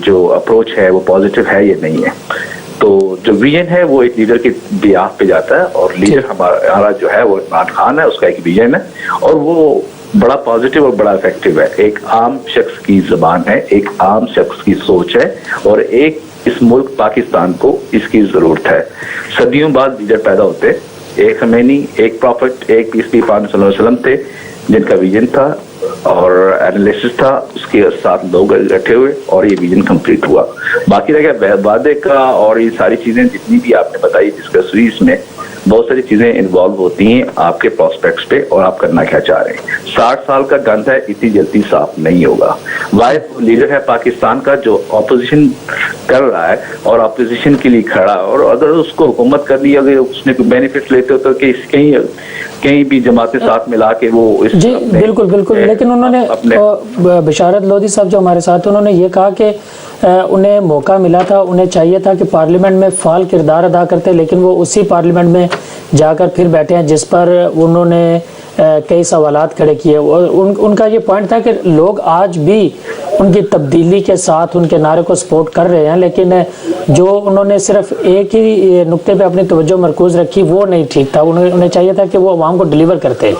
जो अप्रोच है वो पॉजिटिव है या नहीं है। तो जो विजन है वो एक लीडर के बिहाफ पे जाता है, और लीडर हमारा जो है वो इमरान खान है, उसका एक विजन है और वो बड़ा पॉजिटिव और बड़ा इफेक्टिव है। एक आम शख्स की जबान है, एक आम शख्स की सोच है, और एक इस मुल्क पाकिस्तान को इसकी जरूरत है। सदियों बाद लीडर पैदा होते एक खमैनी, एक प्रॉफिट, एक पीस पाक सल्लल्लाहु अलैहि वसल्लम थे जिनका विजन था और एनालिसिस था, उसके साथ लोग इकट्ठे हुए और ये विजन कंप्लीट हुआ। बाकी रह गया वादे का और ये सारी चीजें जितनी भी आपने बताई डिस्कस हुई, इसमें बहुत सारी चीजें इन्वॉल्व होती हैं आपके प्रोस्पेक्ट्स पे और आप करना क्या चाह रहे हैं। 60 साल का गंध है, इतनी जल्दी साफ नहीं होगा। वाहिद लीडर है पाकिस्तान का जो ऑपोजिशन कर रहा है और ऑपोजिशन के लिए खड़ा, और अगर उसको हुकूमत करनी, अगर उसने कोई बेनिफिट लेते हो तो कहीं भी जमातें साथ मिला के वो इस जी बिल्कुल बिल्कुल। लेकिन उन्होंने बिशारत लोधी साहब जो हमारे साथ, उन्होंने ये कहा कि उन्हें मौका मिला था, उन्हें चाहिए था कि पार्लियामेंट में फाल किरदार अदा करते, लेकिन वो उसी पार्लियामेंट में जाकर फिर बैठे हैं जिस पर उन्होंने कई सवालात खड़े किए। उनका ये पॉइंट था कि लोग आज भी उनकी तब्दीली के साथ उनके नारे को सपोर्ट कर रहे हैं, लेकिन जो उन्होंने सिर्फ एक ही नुक्ते पे अपनी तवज्जो मरकूज रखी वो नहीं ठीक था। उन्हें चाहिए था कि वो आवाम को डिलीवर करते।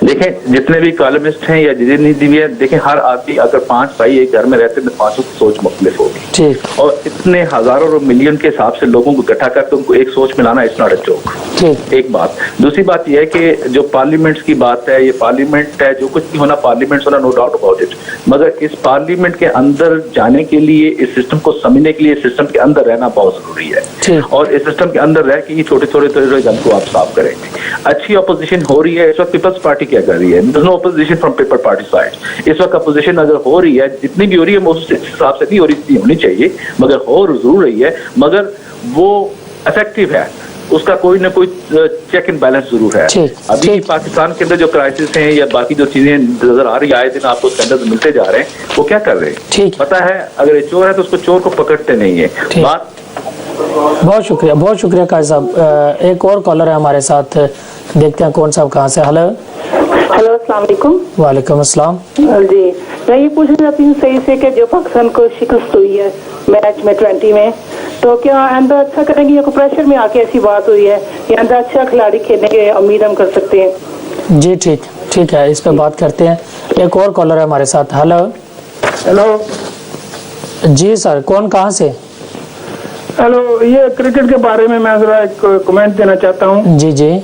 देखें, जितने भी कॉलमिस्ट हैं या जितनी भी है, देखें हर आदमी अगर 5 भाई एक घर में रहते हैं तो 5 की सोच मुख्तलिफ होगी, और इतने हजारों और मिलियन के हिसाब से लोगों को इकट्ठा करके उनको एक सोच मिलाना इट्स नॉट अ जोक। एक बात। दूसरी बात यह है कि जो पार्लियामेंट की बात है, ये पार्लियामेंट है, जो कुछ भी होना पार्लियामेंट होना, नो डाउट अबाउट इट, मगर इस पार्लियामेंट के अंदर जाने के लिए, इस सिस्टम को समझने के लिए सिस्टम के अंदर रहना बहुत जरूरी है, और इस सिस्टम के अंदर रह के ये छोटे छोटे गंद को आप साफ करेंगे। अच्छी अपोजिशन हो रही है इस वक्त, पीपल्स पार्टी क्या कर रही है, no opposition from people party side. इस वक्त अपोजिशन अगर हो रही है, जितनी भी हो रही है उस हिसाब से नहीं हो रही, होनी चाहिए, मगर हो जरूर रही है, मगर वो इफेक्टिव है, उसका कोई ना कोई चेक एंड बैलेंस जरूर है। अभी पाकिस्तान के अंदर जो क्राइसिस हैं या बाकी जो चीजें नजर आ रही है, आए दिन आपको स्टैंडर्ड मिलते जा रहे हैं, वो क्या कर रहे हैं पता है, अगर ये चोर है तो उसको चोर को पकड़ते नहीं है। बात बहुत शुक्रिया काजी साहब। एक और कॉलर है हमारे साथ, देखते हैं कौन साहब कहाँ से। हेलो अस्सलाम वालेकुम। वालेकुम अस्सलाम जी, मैं ये पूछना चाहती हूँ सही से कि जो पाकिस्तान को शिकस्त हुई है मैच में 20 में, तो क्या आइंदा अच्छा करेंगे या कोई प्रेशर में आके ऐसी बात हुई है, या आइंदा अच्छा खिलाड़ी खेलने की उम्मीद हम कर सकते हैं? जी ठीक है, इस पे बात करते हैं। एक और कॉलर है हमारे साथ। हेलो जी सर, कौन कहाँ से? हेलो, ये क्रिकेट के बारे में मैं जरा एक कमेंट देना चाहता हूँ। जी,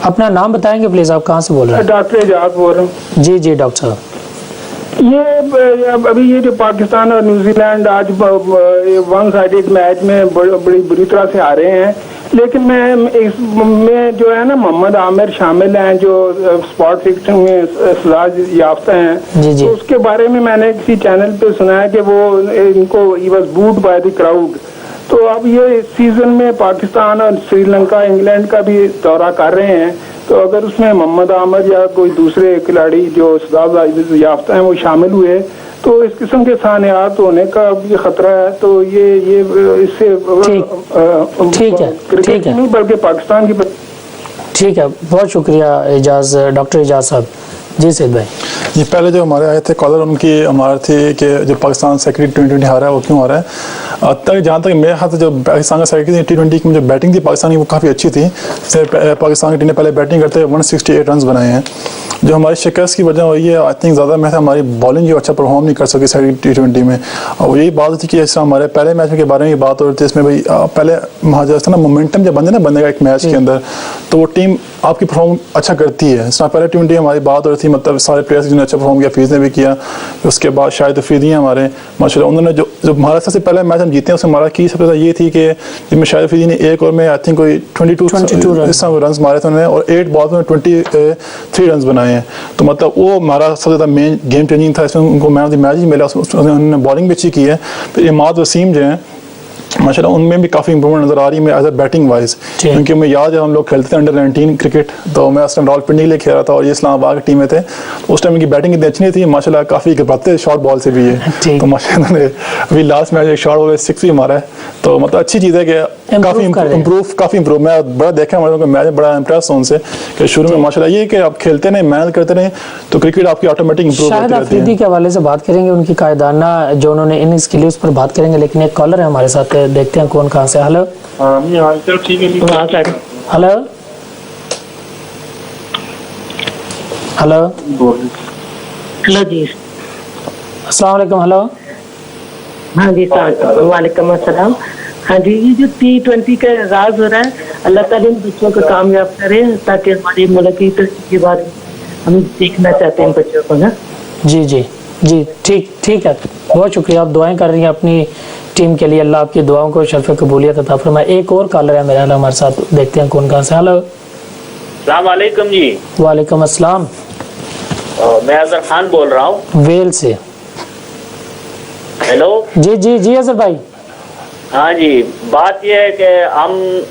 अपना नाम बताएंगे प्लीज, आप कहाँ से बोल रहे हैं? डॉक्टर एजाज बोल रहा हूँ। जी डॉक्टर साहब, ये अभी ये जो पाकिस्तान और न्यूजीलैंड आज वन साइडेड मैच में बड़ी बुरी तरह से आ रहे हैं, लेकिन मैं इसमें जो है ना मोहम्मद आमिर शामिल हैं जो स्पोर्ट्स सेक्टर में सजा याफ्ता हैं, तो उसके बारे में मैंने किसी चैनल पे सुना है कि वो इनको he was booed by the crowd. तो अब ये सीजन में पाकिस्तान और श्रीलंका इंग्लैंड का भी दौरा कर रहे हैं, तो अगर उसमें मोहम्मद आमिर या कोई दूसरे खिलाड़ी जो सजा याफ्ता हैं वो शामिल हुए, तो इस किस्म के सानियात होने का भी खतरा है। तो ये इससे क्रिकेट नहीं बल्कि पाकिस्तान की। ठीक है, बहुत शुक्रिया डॉक्टर एजाज साहब। जी सैयद भाई, ये पहले जो हमारे आए थे कॉलर, उनकी हमारे थे कि जो पाकिस्तान सेक्रेटरी 2020 हारा है वो क्यों आ रहा है। अब तक जहाँ तक मेरे हाथ जो पाकिस्तान का सेक्रेटरी T20 की जो बैटिंग थी पाकिस्तान की वो काफ़ी अच्छी थी। पाकिस्तान की टीम ने पहले बैटिंग करते हुए 168 रन बनाए हैं। जो हमारी शिकस्त की वजह हुई है, आई थिंक ज़्यादा मैच हमारी बॉलिंग जो अच्छा परफॉर्म नहीं कर सकी सेक्रेटरी T20 में। और यही बात थी कि जैसे हमारे पहले मैच के बारे में बात हो रही थी, इसमें भाई पहले वहाँ जैसे ना मोमेंटम जब बनेगा एक मैच के अंदर, तो वो टीम आपकी परफॉर्म अच्छा करती है। इस पहले T20 हमारी बात हो रही थी, मतलब सारे प्लेयर्स जिन्होंने अच्छा परफॉर्म किया, फीस ने भी किया, उसके बाद शायद अफरीदी हमारे माशाल्लाह उन्होंने जो हमारा सबसे पहले मैच हम जीते हैं उसमें हमारा की सबसे ज़्यादा ये थी कि जिसमें शायद अफरीदी ने एक ओवर में आई थिंक कोई 22 रन मारे थे उन्होंने, और 8 बॉल में 23 रन बनाए हैं। तो मतलब वो हमारा सबसे ज़्यादा मेन गेम चेंजिंग था, इसमें उनको मैन ऑफ द मैच ही मिला। उन्होंने बॉलिंग भी अच्छी की है। फिर इमाद वसीम जो हैं माशाल्लाह उनमें भी काफ़ी इंप्रूवमेंट नज़र आ रही है एज ए बैटिंग वाइज, क्योंकि मैं याद है हम लोग खेलते थे अंडर 19 क्रिकेट, तो मैं उस टाइम रावलपिंडी के लिए खेल रहा था और ये इस्लामाबाद की टीम में थे। तो उस टाइम इनकी बैटिंग इतनी अच्छी नहीं थी, माशाल्लाह काफ़ी घबराते शॉर्ट बॉल से भी है। तो माशाल्लाह ने अभी लास्ट मैच एक शॉर्ट बॉल 6 भी मारा है, तो मतलब अच्छी चीज़ है कि काफ़ी इम्प्रूव। मैं बड़ा देखा हमारे मैच बड़ा इंप्रेस हूँ उनसे कि शुरू में माशाल्लाह ये कि आप खेलते नहीं, मेहनत करते नहीं, तो क्रिकेट आपकी ऑटोमेटिक इंप्रूव होती रहती है। अफरीदी के हवाले से बात करेंगे, उनकी कायदाना जो उन्होंने इन स्किल्स पर बात करेंगे, लेकिन एक कॉलर है हमारे साथ, देखते हैं कौन कहाँ से। हेलो ठीक है, हेलो जी, अस्सलाम वालेकुम। हेलो, हाँ जी, वालेकुम अस्सलाम। हाँ जी, ये जो T20 का आगाज हो रहा है, अल्लाह ताला इन बच्चों को कामयाब करे ताकि हमारी मुल्क की तरक्की के बारे में हम सीखना चाहते हैं बच्चों को ना। जी जी जी, ठीक है, बहुत शुक्रिया। आप दुआएं कर रही हैं अपनी टीम के लिए, अल्लाह आपकी दुआओं को शर्फ कबूलियत अता फरमाए। एक और कॉलर है मेरा हमारे साथ, देखते हैं कौन कहाँ से। हेलो, अस्सलाम वालेकुम जी। वालेकुम अस्सलाम। मैं अजहर खान बोल रहा हूँ वेल से। हेलो जी जी जी अजहर भाई। हाँ जी, बात यह है कि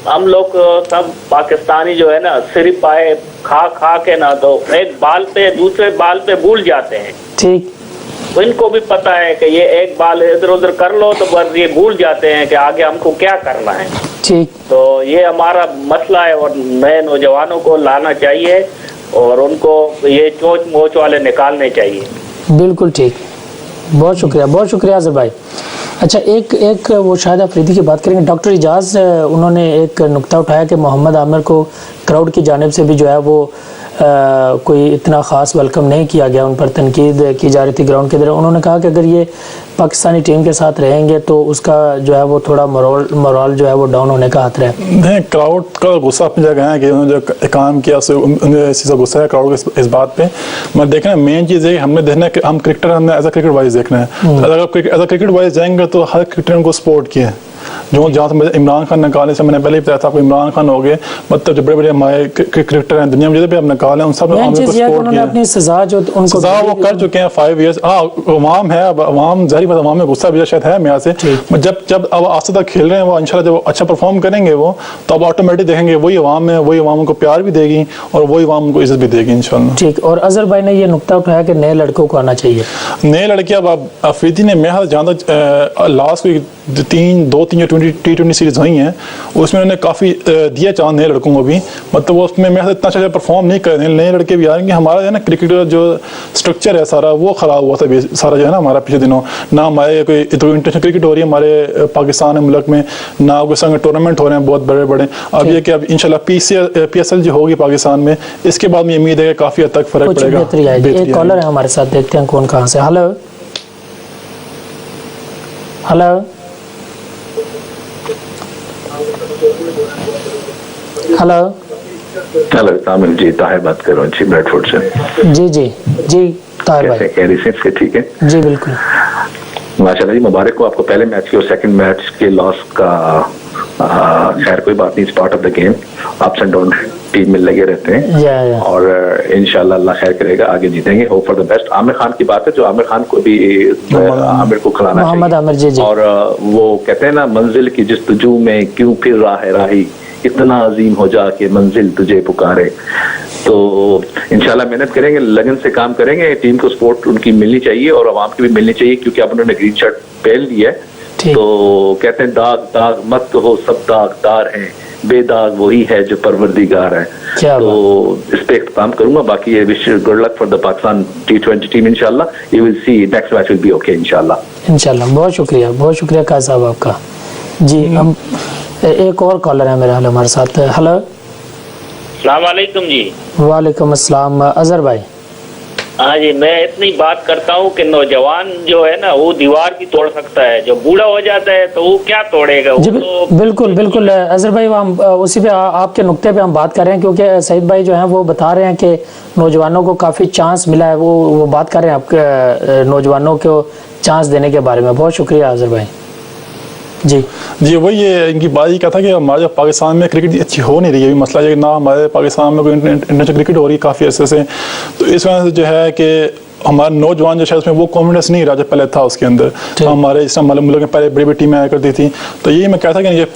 हम लोग सब पाकिस्तानी जो है ना सिर्फ आए खा के ना तो एक बाल पे दूसरे बाल पे भूल जाते हैं। ठीक, तो इनको भी पता है कि ये एक बाल इधर उधर कर लो तो बस ये भूल जाते हैं कि आगे हमको क्या करना है। ठीक, तो ये हमारा मसला है और नए नौजवानों को लाना चाहिए और उनको ये चोच मोच वाले निकालने चाहिए। बिल्कुल ठीक, बहुत शुक्रिया अजहर भाई। अच्छा, एक वो शाहिद अफरीदी की बात करेंगे। डॉक्टर इजाज़ उन्होंने एक नुक्ता उठाया कि मोहम्मद आमिर को क्राउड की जानिब से भी जो है वो कोई इतना ख़ास वेलकम नहीं किया गया, उन पर तनकीद की जा रही थी ग्राउंड के अंदर। उन्होंने कहा कि अगर ये पाकिस्तानी टीम के साथ रहेंगे तो उसका जो है वो थोड़ा मोरल जो है वो डाउन होने का खतरा है। नहीं, क्राउड का गुस्सा अपनी जगह है कि उन्होंने जो काम किया उससे उन्हें इसी से गुस्सा है क्राउड इस बात पे। मैं देखना मेन चीज़ है कि हमने देखना है कि हम क्रिकेटर हमने एज अ क्रिकेट वाइज देखना है। अगर आप एज अ क्रिकेट वाइज जाएंगे तो हर क्रिकेटर को सपोर्ट किया है। जो जहाँ से इमरान खान निकाले से मैंने पहले ही बताया था आपको, इमरान खान हो गए, मतलब जो बड़े बड़े हमारे क्रिकेटर हैं दुनिया में जितने भी हम निकाले उन सब उन्होंने अपनी सजा जो उनको सजा वो कर चुके हैं 5 ईयर्स। हाँ, अवाम है, अब अवाम जारी बात अवाम में गुस्सा भी शायद है मेरा से। जब अब आस्ते तक खेल रहे हैं वो इंशाल्लाह जब अच्छा परफॉर्म करेंगे वो तो अब ऑटोमेटिक देखेंगे वही अवाम है, वही अवाम उनको प्यार भी देगी और वही अवाम उनको इज्जत भी देगी इंशाल्लाह। ठीक। और अजहर भाई ने ये नुक्ता उठाया कि नए लड़कों को आना चाहिए। नए लड़के अब अफरीदी ने मैं जहाँ तक लास्ट कोई 2-3 T20 सीरीज हुई हैं उसमें उन्होंने काफ़ी दिया चांस नए लड़कों को भी, मतलब वो उसमें मैं इतना अच्छा परफॉर्म नहीं कर रहे। नए लड़के भी आ रहे हैं। हमारा जो है ना क्रिकेट का जो स्ट्रक्चर है सारा वो ख़राब हुआ था सारा जो है ना हमारा पिछले दिनों। ना हमारे कोई तो इंटरनेशनल क्रिकेट हो रही है हमारे पाकिस्तान मुल्क में, ना कोई संग टूर्नामेंट हो रहे हैं बहुत बड़े बड़े। अब ये कि अब इंशाल्लाह PSL जो होगी पाकिस्तान में इसके बाद में उम्मीद है कि काफ़ी हद तक फ़र्क पड़ेगा। एक कॉलर है हमारे साथ, देखते हैं कौन कहाँ से। हेलो हेलो हेलो हेलो तामिल जी, ताहिर बात कर रहा हूँ जी ब्रेडफोर्ड से। जी जी जी ताहिर भाई, कैसे से ठीक है जी बिल्कुल माशाल्लाह जी, मुबारक हो आपको पहले मैच के और सेकंड मैच के लॉस का। खैर कोई बात नहीं, it's part of the game, ups and down team में लगे रहते हैं और इंशाल्लाह अल्लाह खैर करेगा, आगे जीतेंगे। Hope for the best. Aamir Khan की बात है, जो आमिर खान को भी आमिर को खिलाना चाहिए। और वो कहते हैं ना मंजिल की जस्तजू में क्यों फिर राही, इतना अजीम हो जा के मंजिल तुझे पुकारे। तो इंशाल्लाह मेहनत करेंगे, लगन से काम करेंगे, टीम को सपोर्ट उनकी मिलनी चाहिए और आवाम की भी मिलनी चाहिए क्योंकि अब उन्होंने ग्रीन शर्ट पहन लिया है। तो कहते हैं दाग दाग मत हो, सब दागदार हैं, बेदाग वही है जो परवरदिगार है। तो इस पे काम करूंगा। बाकी ये wish good luck for the Pakistan T20 team. इंशाल्लाह you will see next match will be okay इंशाल्लाह। बहुत शुक्रिया का साहब आपका। जी हम एक और कॉलर है मेरे हाल हमारे साथ। हेलो अस्सलाम वालेकुम जी। वालेकुम अस्सलाम। अजहर भाई, हाँ जी, मैं इतनी बात करता हूँ कि नौजवान जो है ना वो दीवार भी तोड़ सकता है, जो बूढ़ा हो जाता है तो वो क्या तोड़ेगा। जी बिल्कुल अजहर भाई, हम उसी पे आपके नुक्ते पे हम बात कर रहे हैं क्योंकि सईद भाई जो हैं वो बता रहे हैं कि नौजवानों को काफ़ी चांस मिला है। वो बात कर रहे हैं आपके नौजवानों को चांस देने के बारे में। बहुत शुक्रिया अजहर भाई। जी वही ये इनकी बात ही क्या था कि हमारे पाकिस्तान में क्रिकेट अच्छी हो नहीं रही है। मसला ये ना हमारे पाकिस्तान में कोई इंटरनेशनल क्रिकेट हो रही है काफ़ी अर्से से, तो इस वजह से जो है कि हमारे नौजवान जो है उसमें वो कॉन्फिडेंस नहीं रहा जो पहले था उसके अंदर। तो हमारे इस मुल्क में पहले बड़ी बड़ी टीमें आया करती थी। तो यही मैं कहता कि ये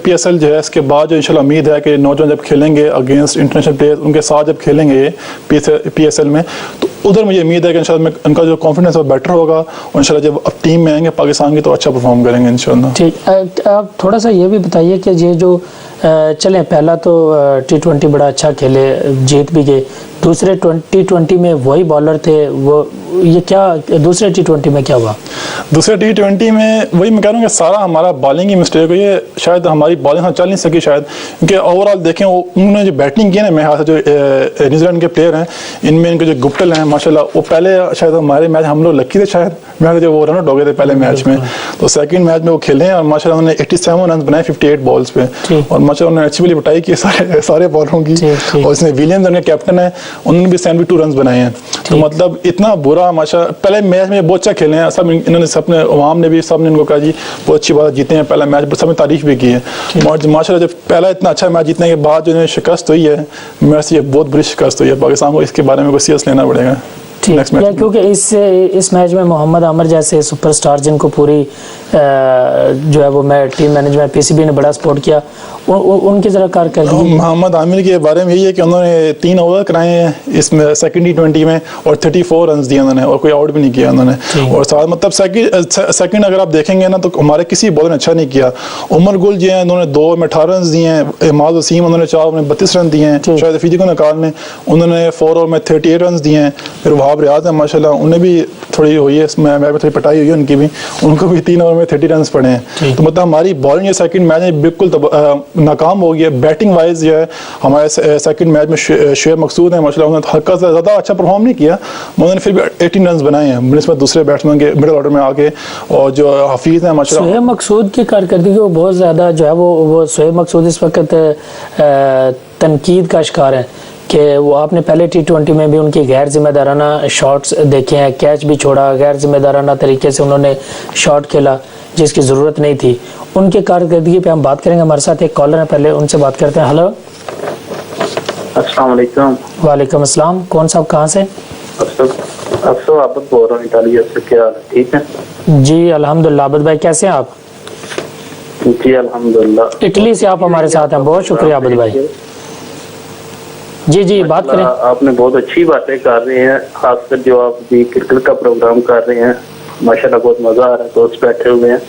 PSL जो है इसके बाद जो इंशाल्लाह उम्मीद है कि नौजवान जब खेलेंगे अगेंस्ट इंटरनेशनल प्लेयर्स उनके साथ जब खेलेंगे PSL में तो उधर मुझे उम्मीद है कि इंशाल्लाह उनका जो कॉन्फिडेंस है बेटर होगा और इंशाल्लाह जब अब टीम में आएंगे पाकिस्तान की तो अच्छा परफॉर्म करेंगे इंशाल्लाह। ठीक। आप थोड़ा सा ये भी बताइए कि ये जो चलें पहला तो T20 बड़ा अच्छा खेले, जीत भी गए, दूसरे T20 में वही बॉलर थे, वो ये क्या दूसरे T20 में क्या हुआ? दूसरे T20 में वही मैं कह रहा हूँ कि सारा हमारा बॉलिंग की मिस्टेक हुई है, शायद हमारी बॉलिंग हम चल नहीं सकी शायद, क्योंकि ओवरऑल देखें उन्होंने जो बैटिंग की है ना, मेरे हाथ से जो न्यूजीलैंड के प्लेयर हैं, इनमें इनके जो गुप्टल हैं माशाल्लाह, वो पहले शायद हमारे मैच हम लोग लकी थे शायद, मेरे जो वो रन आउट हो गए थे पहले मैच में, तो सेकंड मैच में वो खेले हैं और माशाल्लाह उन्होंने 87 रन बनाए 58 बॉल्स पे, और माशाल्लाह उन्होंने अच्छी वाली बटाई की सारे बॉलरों की, और इसमें विलियम्स उनके कैप्टन है, उन्होंने भी 72 रन बनाए हैं। तो मतलब इतना बुरा माशाल्लाह, पहले मैच में बहुत अच्छा खेले हैं सब, इन्होंने सबने अवाम ने भी सबने इनको कहा जी बहुत अच्छी बात, जीते हैं पहला मैच, सबने तारीफ भी की है, और माशाल्लाह जब पहला इतना अच्छा मैच जीतने के बाद जो शिकस्त हुई है, मेरे से ये बहुत बुरी शिकस्त हुई है, पाकिस्तान को इसके बारे में कोई सीरियस लेना पड़ेगा नेक्स्ट मैच। क्योंकि इस मैच में मोहम्मद आमिर जैसे सुपरस्टार जिनको पूरी जो है वो टीम मैनेजमेंट पीसीबी ने बड़ा सपोर्ट किया, उनकी जरा कारकर्दगी। मोहम्मद आमिर के बारे में यही है कि उन्होंने 3 ओवर कराए हैं इसमें सेकंड T20 में, और 34 रन दिए उन्होंने, और कोई आउट भी नहीं किया उन्होंने, और साथ मतलब सेकंड अगर आप देखेंगे ना तो हमारे किसी बॉलर ने अच्छा नहीं किया। उमर गुल जी हैं, उन्होंने 2 में 18 रन दिए हैं, इमाद वसीम उन्होंने 4 में 32 रन दिए हैं, शायद फीजी को निकाल ने उन्होंने 4 ओवर में 38 रन दिए हैं, फिर वहाब रियाज है माशाल्लाह उन्हें भी थोड़ी हुई है इसमें, मैं भी थोड़ी पटाई हुई है उनकी भी, उनको भी 3 ओवर में 30 रन पड़े हैं। तो मतलब हमारी बॉलिंग सेकंड मैच में बिल्कुल नाकाम हो गया। बैटिंग वाइज जो है हमारे सेकंड मैच में शुएब मकसूद है माशाल्लाह, उन्होंने हल्का सा ज़्यादा अच्छा परफॉर्म नहीं किया, उन्होंने फिर भी 18 रन बनाए हैं इसमें दूसरे बैट्समैन के मिडिल ऑर्डर में आके, और जो हफीज़ है माशाल्लाह। शुएब मकसूद की कारकर्दगी को बहुत ज़्यादा जो है वो शुएब मकसूद इस वक्त तनकीद का शिकार है कि वो आपने पहले T20 में भी उनकी गैर जिम्मेदाराना शॉट्स देखे हैं, कैच भी छोड़ा, गैर जिम्मेदाराना तरीके से उन्होंने शॉट खेला जिसकी ज़रूरत नहीं थी। उनके कारकर्दगी पे हम बात करेंगे, हमारे साथ एक कॉलर है, पहले उनसे बात करते हैं। हेलो, अस्सलाम वालेकुम। वालेकुम अस्सलाम, कौन साहब कहाँ से? अफसर आबद बोल रहा हूँ इटालिया से, क्या हाल है? ठीक है जी अल्हम्दुलिल्लाह। आबद भाई कैसे हैं आप? जी अल्हम्दुलिल्लाह। इटली से आप हमारे साथ हैं, बहुत शुक्रिया आबद भाई। जी बात करें। आपने बहुत अच्छी बातें कर रहे हैं, खासकर जो आप भी क्रिकेट का प्रोग्राम कर रहे हैं, माशाल्लाह बहुत मजा आ रहा है, दोस्त बैठे हुए हैं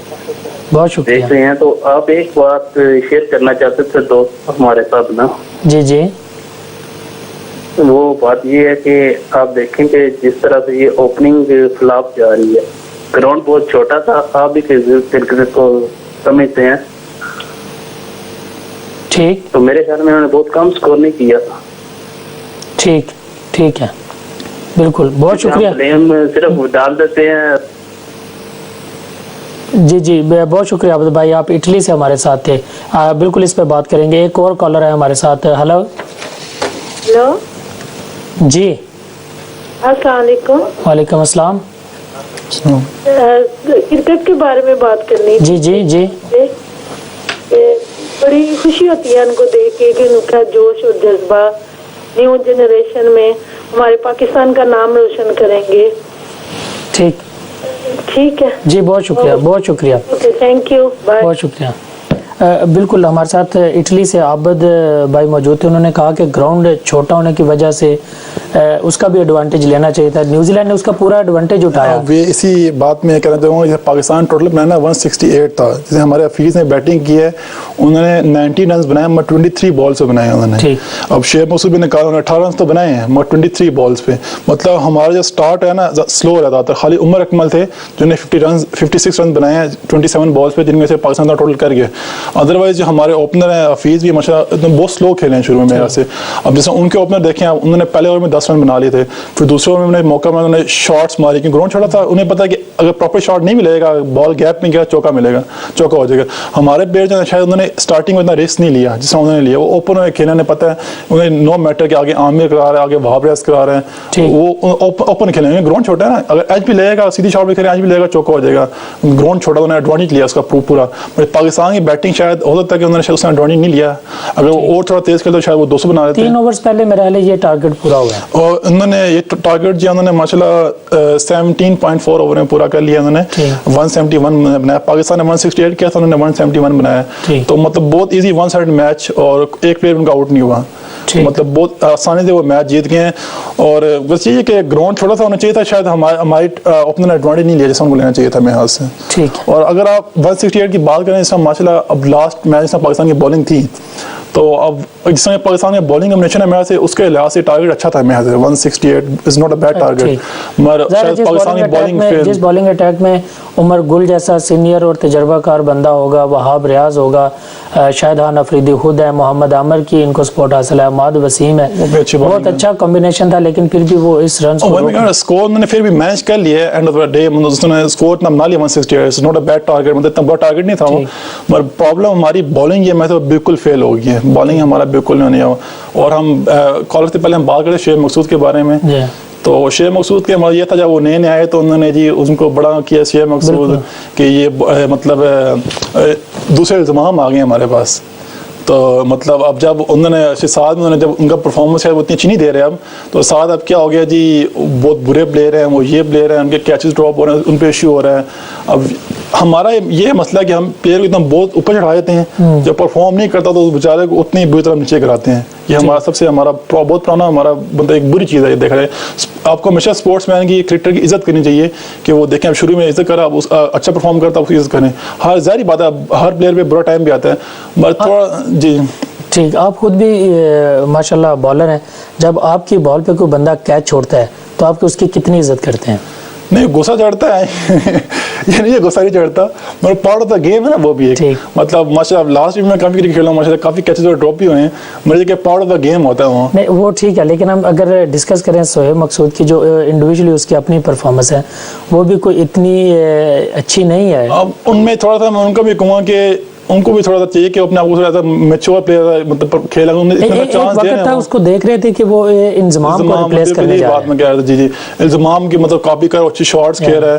बहुत शुक्रिया देख रहे हैं। तो आप एक बात शेयर करना चाहते थे दोस्त हमारे साथ ना? जी वो बात ये है कि आप देखें कि जिस तरह से ये ओपनिंग फ्लॉप जा रही है, ग्राउंड बहुत छोटा था, आप भी क्रिकेट को समझते हैं ठीक, तो मेरे ख्याल में उन्होंने बहुत कम स्कोर नहीं किया था। ठीक है, बिल्कुल, बहुत शुक्रिया। सिर्फ डाल देते हैं। जी बहुत शुक्रिया आबद भाई, आप इटली से हमारे साथ थे, बिल्कुल इस पे बात करेंगे। एक और कॉलर है हमारे साथ। हेलो जी अस्सलाम वालेकुम। वालेकुम अस्सलाम। क्रिकेट के बारे में बात करनी। जी बड़ी खुशी होती है उनको देख के कि उनका जोश और जज्बा न्यू जनरेशन में हमारे पाकिस्तान का नाम रोशन करेंगे। ठीक है जी, बहुत शुक्रिया बहुत शुक्रिया। Thank you, bye. बहुत शुक्रिया। बिल्कुल हमारे साथ इटली से आबद भाई मौजूद थे, उन्होंने कहा कि ग्राउंड छोटा होने की वजह से उसका भी एडवांटेज लेना चाहिए था, न्यूजीलैंड ने उसका पूरा एडवांटेज उठाया। वे इसी बात में कहना चाहूँगा, पाकिस्तान टोटल बनाया 168 था, जैसे हमारे हफीज़ ने बैटिंग की है, उन्होंने 90 रन बनाए मगर 23 बॉल से बनाए उन्होंने। अब शेख मसूद भी निकाला, उन्होंने 18 रन तो बनाए हैं मगर 23 बॉल्स पे, मतलब हमारा जो स्टार्ट है ना स्लो रहता था। खाली उमर अकमल थे जिन्होंने 56 रन बनाए हैं 27 बॉल्स पे, जिनमें से पाकिस्तान टोटल कर गया। अदरवाइज जो हमारे ओपनर हैं हफीज़ भी माशाल्लाह बहुत स्लो खेले हैं शुरू में मेरे से। अब जैसे उनके ओपनर देखें, उन्होंने पहले ओवर में 10 रन बना लिए थे, फिर दूसरे ओवर में उन्हें मौका मिला, उन्होंने शॉट्स मारी क्योंकि ग्राउंड छोटा था, उन्हें पता है कि अगर प्रॉपर शॉट नहीं मिलेगा, बॉल गैप में गया, चौका मिलेगा, चौका हो जाएगा। हमारे प्लेयर जो है शायद उन्होंने स्टार्टिंग में इतना रिस्क नहीं लिया जिसमें उन्होंने लिया। वो ओपन में खेलने ने पता है उन्हें नो मैटर कि आगे आमिर करा रहे हैं, आगे वहाब रियाज करा रहे हैं, वो ओपन खेलेंगे। ग्राउंड छोटा है ना, अगर एज भी लेगा, सीधी शॉट भी खेले, एज भी लेगा, चौका हो जाएगा। ग्राउंड छोटा, उन्होंने एडवांटेज लिया उसका पूरा। पाकिस्तान की बैटिंग शायद हो सकता है कि उन्होंने उसने एडवांटेज नहीं लिया, अगर वो और थोड़ा तेज खेलते तो शायद वो 200 बना देते। 3 ओवर्स पहले मेरा ख्याल है ये टारगेट पूरा हुआ और उन्होंने ये टारगेट जो उन्होंने माशाल्लाह 17.4 ओवर में पूरा कर लिया उन्होंने। 171 बनाया, पाकिस्तान ने 168 किया था, उन्होंने 171 बनाया, तो मतलब बहुत इजी वन साइड मैच और एक प्लेयर उनका आउट नहीं हुआ, मतलब बहुत आसानी से वो मैच जीत गए हैं। और बस ये कि ग्राउंड छोटा सा होना चाहिए था, शायद हमारी ओपनर एडवांटेज नहीं लिया जैसा उनको लेना चाहिए था मेरे हाथ से। और अगर आप 168 की बात करें, इसका माशाल्लाह अब लास्ट मैच में पाकिस्तान की बॉलिंग थी तो अब जिस समय पाकिस्तान में बॉलिंग कॉम्बिनेशन है मेरे से, उसके लिहाज से टारगेट अच्छा था मेरे से, 168 is not a bad target. मगर शायद पाकिस्तानी बॉलिंग जिस बॉलिंग अटैक में उमर गुल जैसा सीनियर और तजर्बाकार बंदा होगा, वहाब रियाज होगा, शाहिद खान अफरीदी खुद है, मोहम्मद आमिर की इनको स्पॉट हासिल है, माद वसीम है, बहुत अच्छा कॉम्बिनेशन था, लेकिन फिर भी वो इस रन स्कोर उन्होंने फिर भी मैनेज कर लिया एंड ऑफ द डे। उसने स्कोर इतना बना लिया 168, it's not a bad target, मतलब इतना बड़ा टारगेट नहीं था वो। मगर प्रॉब्लम हमारी बॉलिंग ये मैं तो बिल्कुल फेल हो गई है, बॉलिंग हमारा बिल्कुल नहीं हुआ। और हम कॉलर से पहले हम बात करें शेख मकसूद के बारे में, तो शेख मकसूद के ये था जब वो नए आए तो उन्होंने जी उनको बड़ा किया शेख मकसूद कि ये मतलब दूसरे इल्ज़ाम आ गए हमारे पास। तो मतलब अब जब उन्होंने साथ में जब उनका परफॉर्मेंस है वो इतनी अच्छी नहीं दे रहे अब, तो साथ अब क्या हो गया जी, बहुत बुरे प्लेयर हैं वो, ये प्लेयर हैं उनके कैचेस ड्रॉप हो रहे हैं, उन पर इशू हो रहा है। अब हमारा ये मसला है कि हम प्लेयर को एकदम बहुत ऊपर चढ़ा देते हैं, जब परफॉर्म नहीं करता तो उस बेचारे को उतनी बुरी तरह नीचे कराते हैं। ये हमारा सबसे बहुत पुराना हमारा मतलब एक बुरी चीज़ है ये देख रहे हैं। आपको हमेशा स्पोर्ट्समैन की क्रिकेटर की इज्जत करनी चाहिए कि वो देखें, अब शुरू में इज्जत करा, अब अच्छा परफॉर्म करता है उसकी इज्जत करें। हर जाहिर बात है हर प्लेयर पे बुरा टाइम भी आता है, मगर थोड़ा जी ठीक। आप खुद भी माशाल्लाह बॉलर हैं, जब आपकी बॉल पे कोई बंदा कैच छोड़ता है तो आप उसकी कितनी इज्जत करते हैं? नहीं, गुस्सा चढ़ता है ये नहीं, गुस्सा नहीं चढ़ता, मगर पार्ट ऑफ द गेम है ना वो भी एक, मतलब माशाल्लाह लास्ट वीक में काफी क्रिकेट खेला हूं माशाल्लाह, काफी कैचेस और ड्रॉप भी हुए हैं, मगर ये पार्ट ऑफ द गेम होता है वो। नहीं वो ठीक है, लेकिन हम अगर डिस्कस करें सोहेब मकसूद की जो इंडिविजुअली उसकी अपनी परफॉर्मेंस है वो भी कोई इतनी अच्छी नहीं है। अब उनमें थोड़ा सा मैं उनका भी कहूँगा कि उनको भी थोड़ा सा चाहिए कि अपने आप को थोड़ा सा मैच्योर प्लेयर मतलब खेला, उन्हें चांस दे रहे हैं। उसको देख रहे थे कि वो इंजमाम को रिप्लेस करने जा रहे हैं। बात में कह रहे थे जी इंजमाम की मतलब कॉपी कर अच्छी शॉट्स खेल रहा है,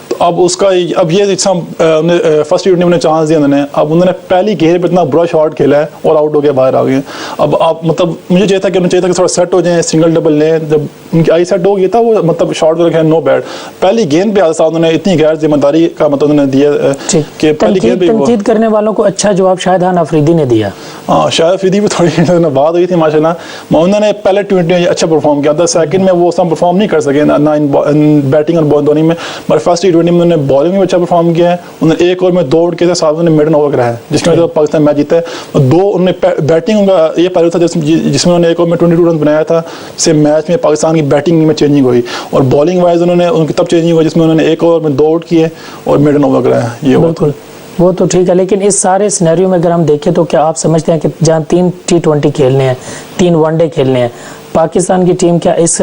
तो अब उसका अब ये फर्स्ट यूनिट में उन्हें चांस दिया उन्होंने, अब उन्होंने पहली घेरे पे इतना बुरा शॉट खेला है और आउट हो गया, बाहर आ गए। अब आप मतलब मुझे चाहिए था कि उन्हें चाहिए था कि थोड़ा सेट हो जाए, सिंगल डबल लें, जब उनकी आई सेट हो गई था वो मतलब शॉट तो रखे नो बैड, पहली गेंद पे आसा उन्होंने इतनी गैर जिम्मेदारी का मतलब उन्होंने दिया कि पहली गेंद पे तनकीद करने वालों को अच्छा जवाब शाहिद खान अफरीदी ने दिया। हाँ, शाहिद अफरीदी भी थोड़ी बात हुई थी माशाल्लाह, उन्होंने पहले टी20 में अच्छा परफॉर्म किया था, सेकंड में वो सब परफॉर्म नहीं कर सके ना इन बैटिंग और बॉलिंग दोनों में, मगर फर्स्ट टी20 में उन्होंने बॉलिंग में अच्छा परफॉर्म किया है। उन्होंने एक ओवर में 2 ओवर के साथ उन्होंने मिडन ओवर कराया जिसकी वजह से पाकिस्तान मैच जीता है। 2 उन्होंने बैटिंग उनका ये पहलू था जिसमें उन्होंने एक ओवर में 22 रन बनाया था, जिससे मैच में पाकिस्तान की बैटिंग में चेंजिंग हुई, और बॉलिंग वाइज उन्होंने उनकी तब चेंजिंग हुई जिसमें उन्होंने एक ओवर में 2 आउट किए और मिडन ओवर कराया। ये बिल्कुल वो तो ठीक है, लेकिन इस सारे सिनेरियो में अगर हम देखें तो क्या आप समझते हैं कि जहाँ 3 T20 खेलने हैं, 3 वनडे खेलने हैं, पाकिस्तान की टीम क्या इस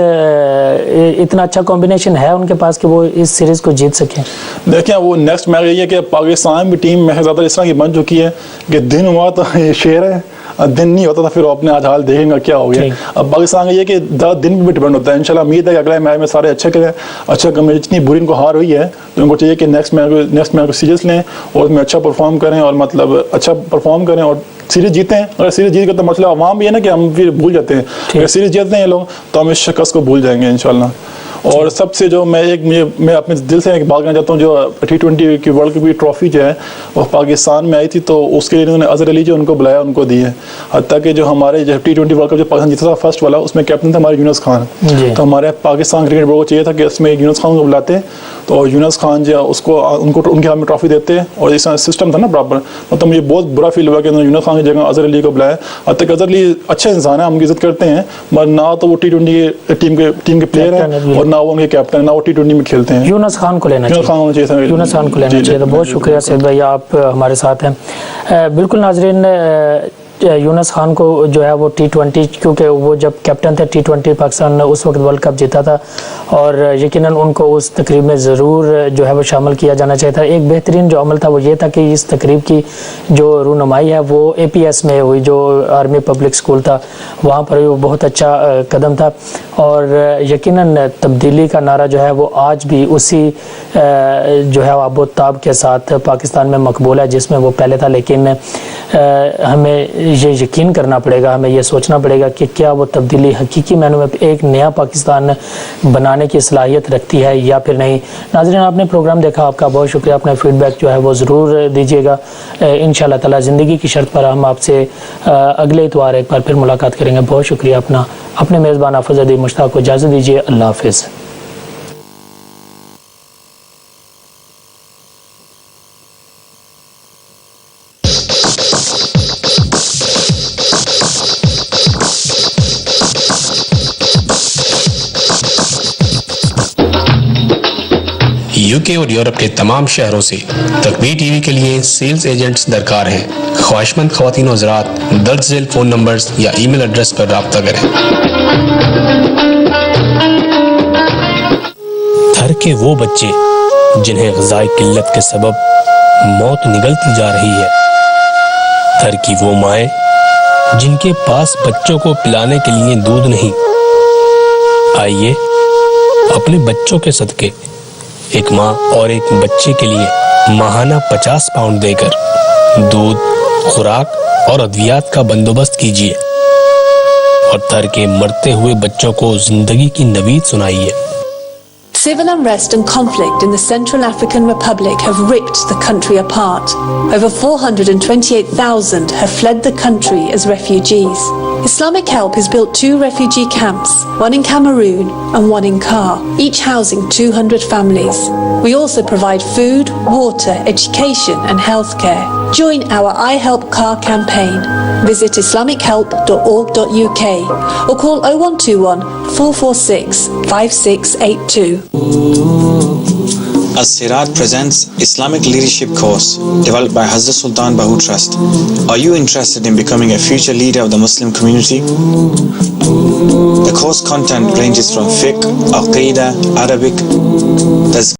इतना अच्छा कॉम्बिनेशन है उनके पास कि वो इस सीरीज को जीत सकें? देखिए वो नेक्स्ट मैच ये है कि पाकिस्तान की टीम में ज़्यादा इस तरह की बन चुकी है कि दिन हुआ तो ये शेर है, दिन नहीं होता था फिर अपने आज हाल देखेंगे क्या हो गया। अब पाकिस्तान का ये कि दिन भी डिपेंड होता है। इंशाल्लाह उम्मीद है कि अगले मैच में सारे अच्छे करें, अच्छा करें। जितनी बुरी इनको हार हुई है तो उनको चाहिए कि नेक्स्ट मैच को सीरियस लें और उसमें अच्छा परफॉर्म करें और मतलब अच्छा परफॉर्म करें और सीरीज जीतें। अगर सीरीज जीत कर तो मतलब अवाम भी है ना कि हम फिर भूल जाते हैं, अगर सीरीज जीतते हैं ये लोग तो हम इस शिकस्त को भूल जाएंगे इंशाल्लाह। और सबसे जो मैं अपने दिल से एक बात कहना चाहता हूँ, जो T20 की वर्ल्ड कप की ट्रॉफी जो है वो पाकिस्तान में आई थी तो उसके लिए उन्होंने अजहर अली जो उनको बुलाया उनको दी है। हत्ता कि जो हमारे जो T20 वर्ल्ड कप जो पाकिस्तान जीता था फर्स्ट वाला उसमें कैप्टन था हमारे यूनुस खान, तो हमारे पाकिस्तान क्रिकेट बोर्ड को चाहिए था कि इसमें यूनुस खान को बुलाते तो यूनुस खान जो उसको उनके हाथ में ट्रॉफी देते और इस सिस्टम था ना प्रॉपर। मतलब मुझे बहुत बुरा फील हुआ कि उन्होंने यूनुस खान की जगह अजहर अली को बुलाया। हत्ता कि अजहर अली अच्छे इंसान है, हम इज्जत करते हैं, मगर ना तो वो T20 टीम के प्लेयर हैं और ना वो उनके कैप्टन ना वो T20 में खेलते हैं। यूनुस खान को लेना चाहिए, यूनुस खान को लेना चाहिए। तो बहुत शुक्रिया सैयद भाई, आप हमारे साथ हैं। बिल्कुल नाजरीन, यूनुस खान को जो है वो T20, क्योंकि वो जब कैप्टन थे T20 पाकिस्तान ने उस वक्त वर्ल्ड कप जीता था और यकीनन उनको उस तकरीब में ज़रूर जो है वो शामिल किया जाना चाहिए था। एक बेहतरीन जो अमल था वो ये था कि इस तकरीब की जो रूनुमाई है वो APS में हुई, जो आर्मी पब्लिक स्कूल था वहाँ पर वो बहुत अच्छा कदम था और यकीनन तब्दीली का नारा जो है वो आज भी उसी जो है आबोताब के साथ पाकिस्तान में मकबूल है जिसमें वो पहले था। लेकिन हमें ये यकीन करना पड़ेगा, हमें ये सोचना पड़ेगा कि क्या वो तब्दीली हकीकी मायनों में एक नया पाकिस्तान बनाने की सलाहियत रखती है या फिर नहीं। नाज़रीन, आपने प्रोग्राम देखा, आपका बहुत शुक्रिया। अपना फीडबैक जो है वो ज़रूर दीजिएगा। इंशाअल्लाह ताला ज़िंदगी की शर्त पर हम आपसे अगले इतवार एक बार फिर मुलाकात करेंगे। बहुत शुक्रिया। अपने मेज़बान हाफ़िज़ अदीब मुश्ताक को इजाज़त दीजिए। अल्लाह हाफ़िज़। यूके और यूरोप के तमाम शहरों से तकबीर टीवी के लिए सेल्स एजेंट्स दरकार हैं। ख्वाहिशमंद ख्वातीन हज़रात दर्ज झेल फ़ोन नंबर्स या ईमेल एड्रेस पर राब्ता करें। थर के वो बच्चे जिन्हें ग़िज़ाई किल्लत के सबब मौत निगलती जा रही है, थर की वो माएँ जिनके पास बच्चों को पिलाने के लिए दूध नहीं, आइए अपने बच्चों के सदके एक माँ और एक बच्चे के लिए माहाना 50 पाउंड देकर दूध, खुराक और अद्वियात का बंदोबस्त कीजिए और थर के मरते हुए बच्चों को जिंदगी की नवीद सुनाइए। Civil unrest and conflict in the Central African Republic have ripped the country apart. Over 428,000 have fled the country as refugees. Islamic Help has built 2 refugee camps, one in Cameroon and one in Kar, each housing 200 families. We also provide food, water, education and healthcare. Join our I Help Kar campaign. Visit islamichelp.org.uk or call 0121 446 5682. As-Sirat presents Islamic Leadership Course developed by Hazrat Sultan Bahu Trust. Are you interested in becoming a future leader of the Muslim community? The course content ranges from fiqh, aqeedah, Arabic,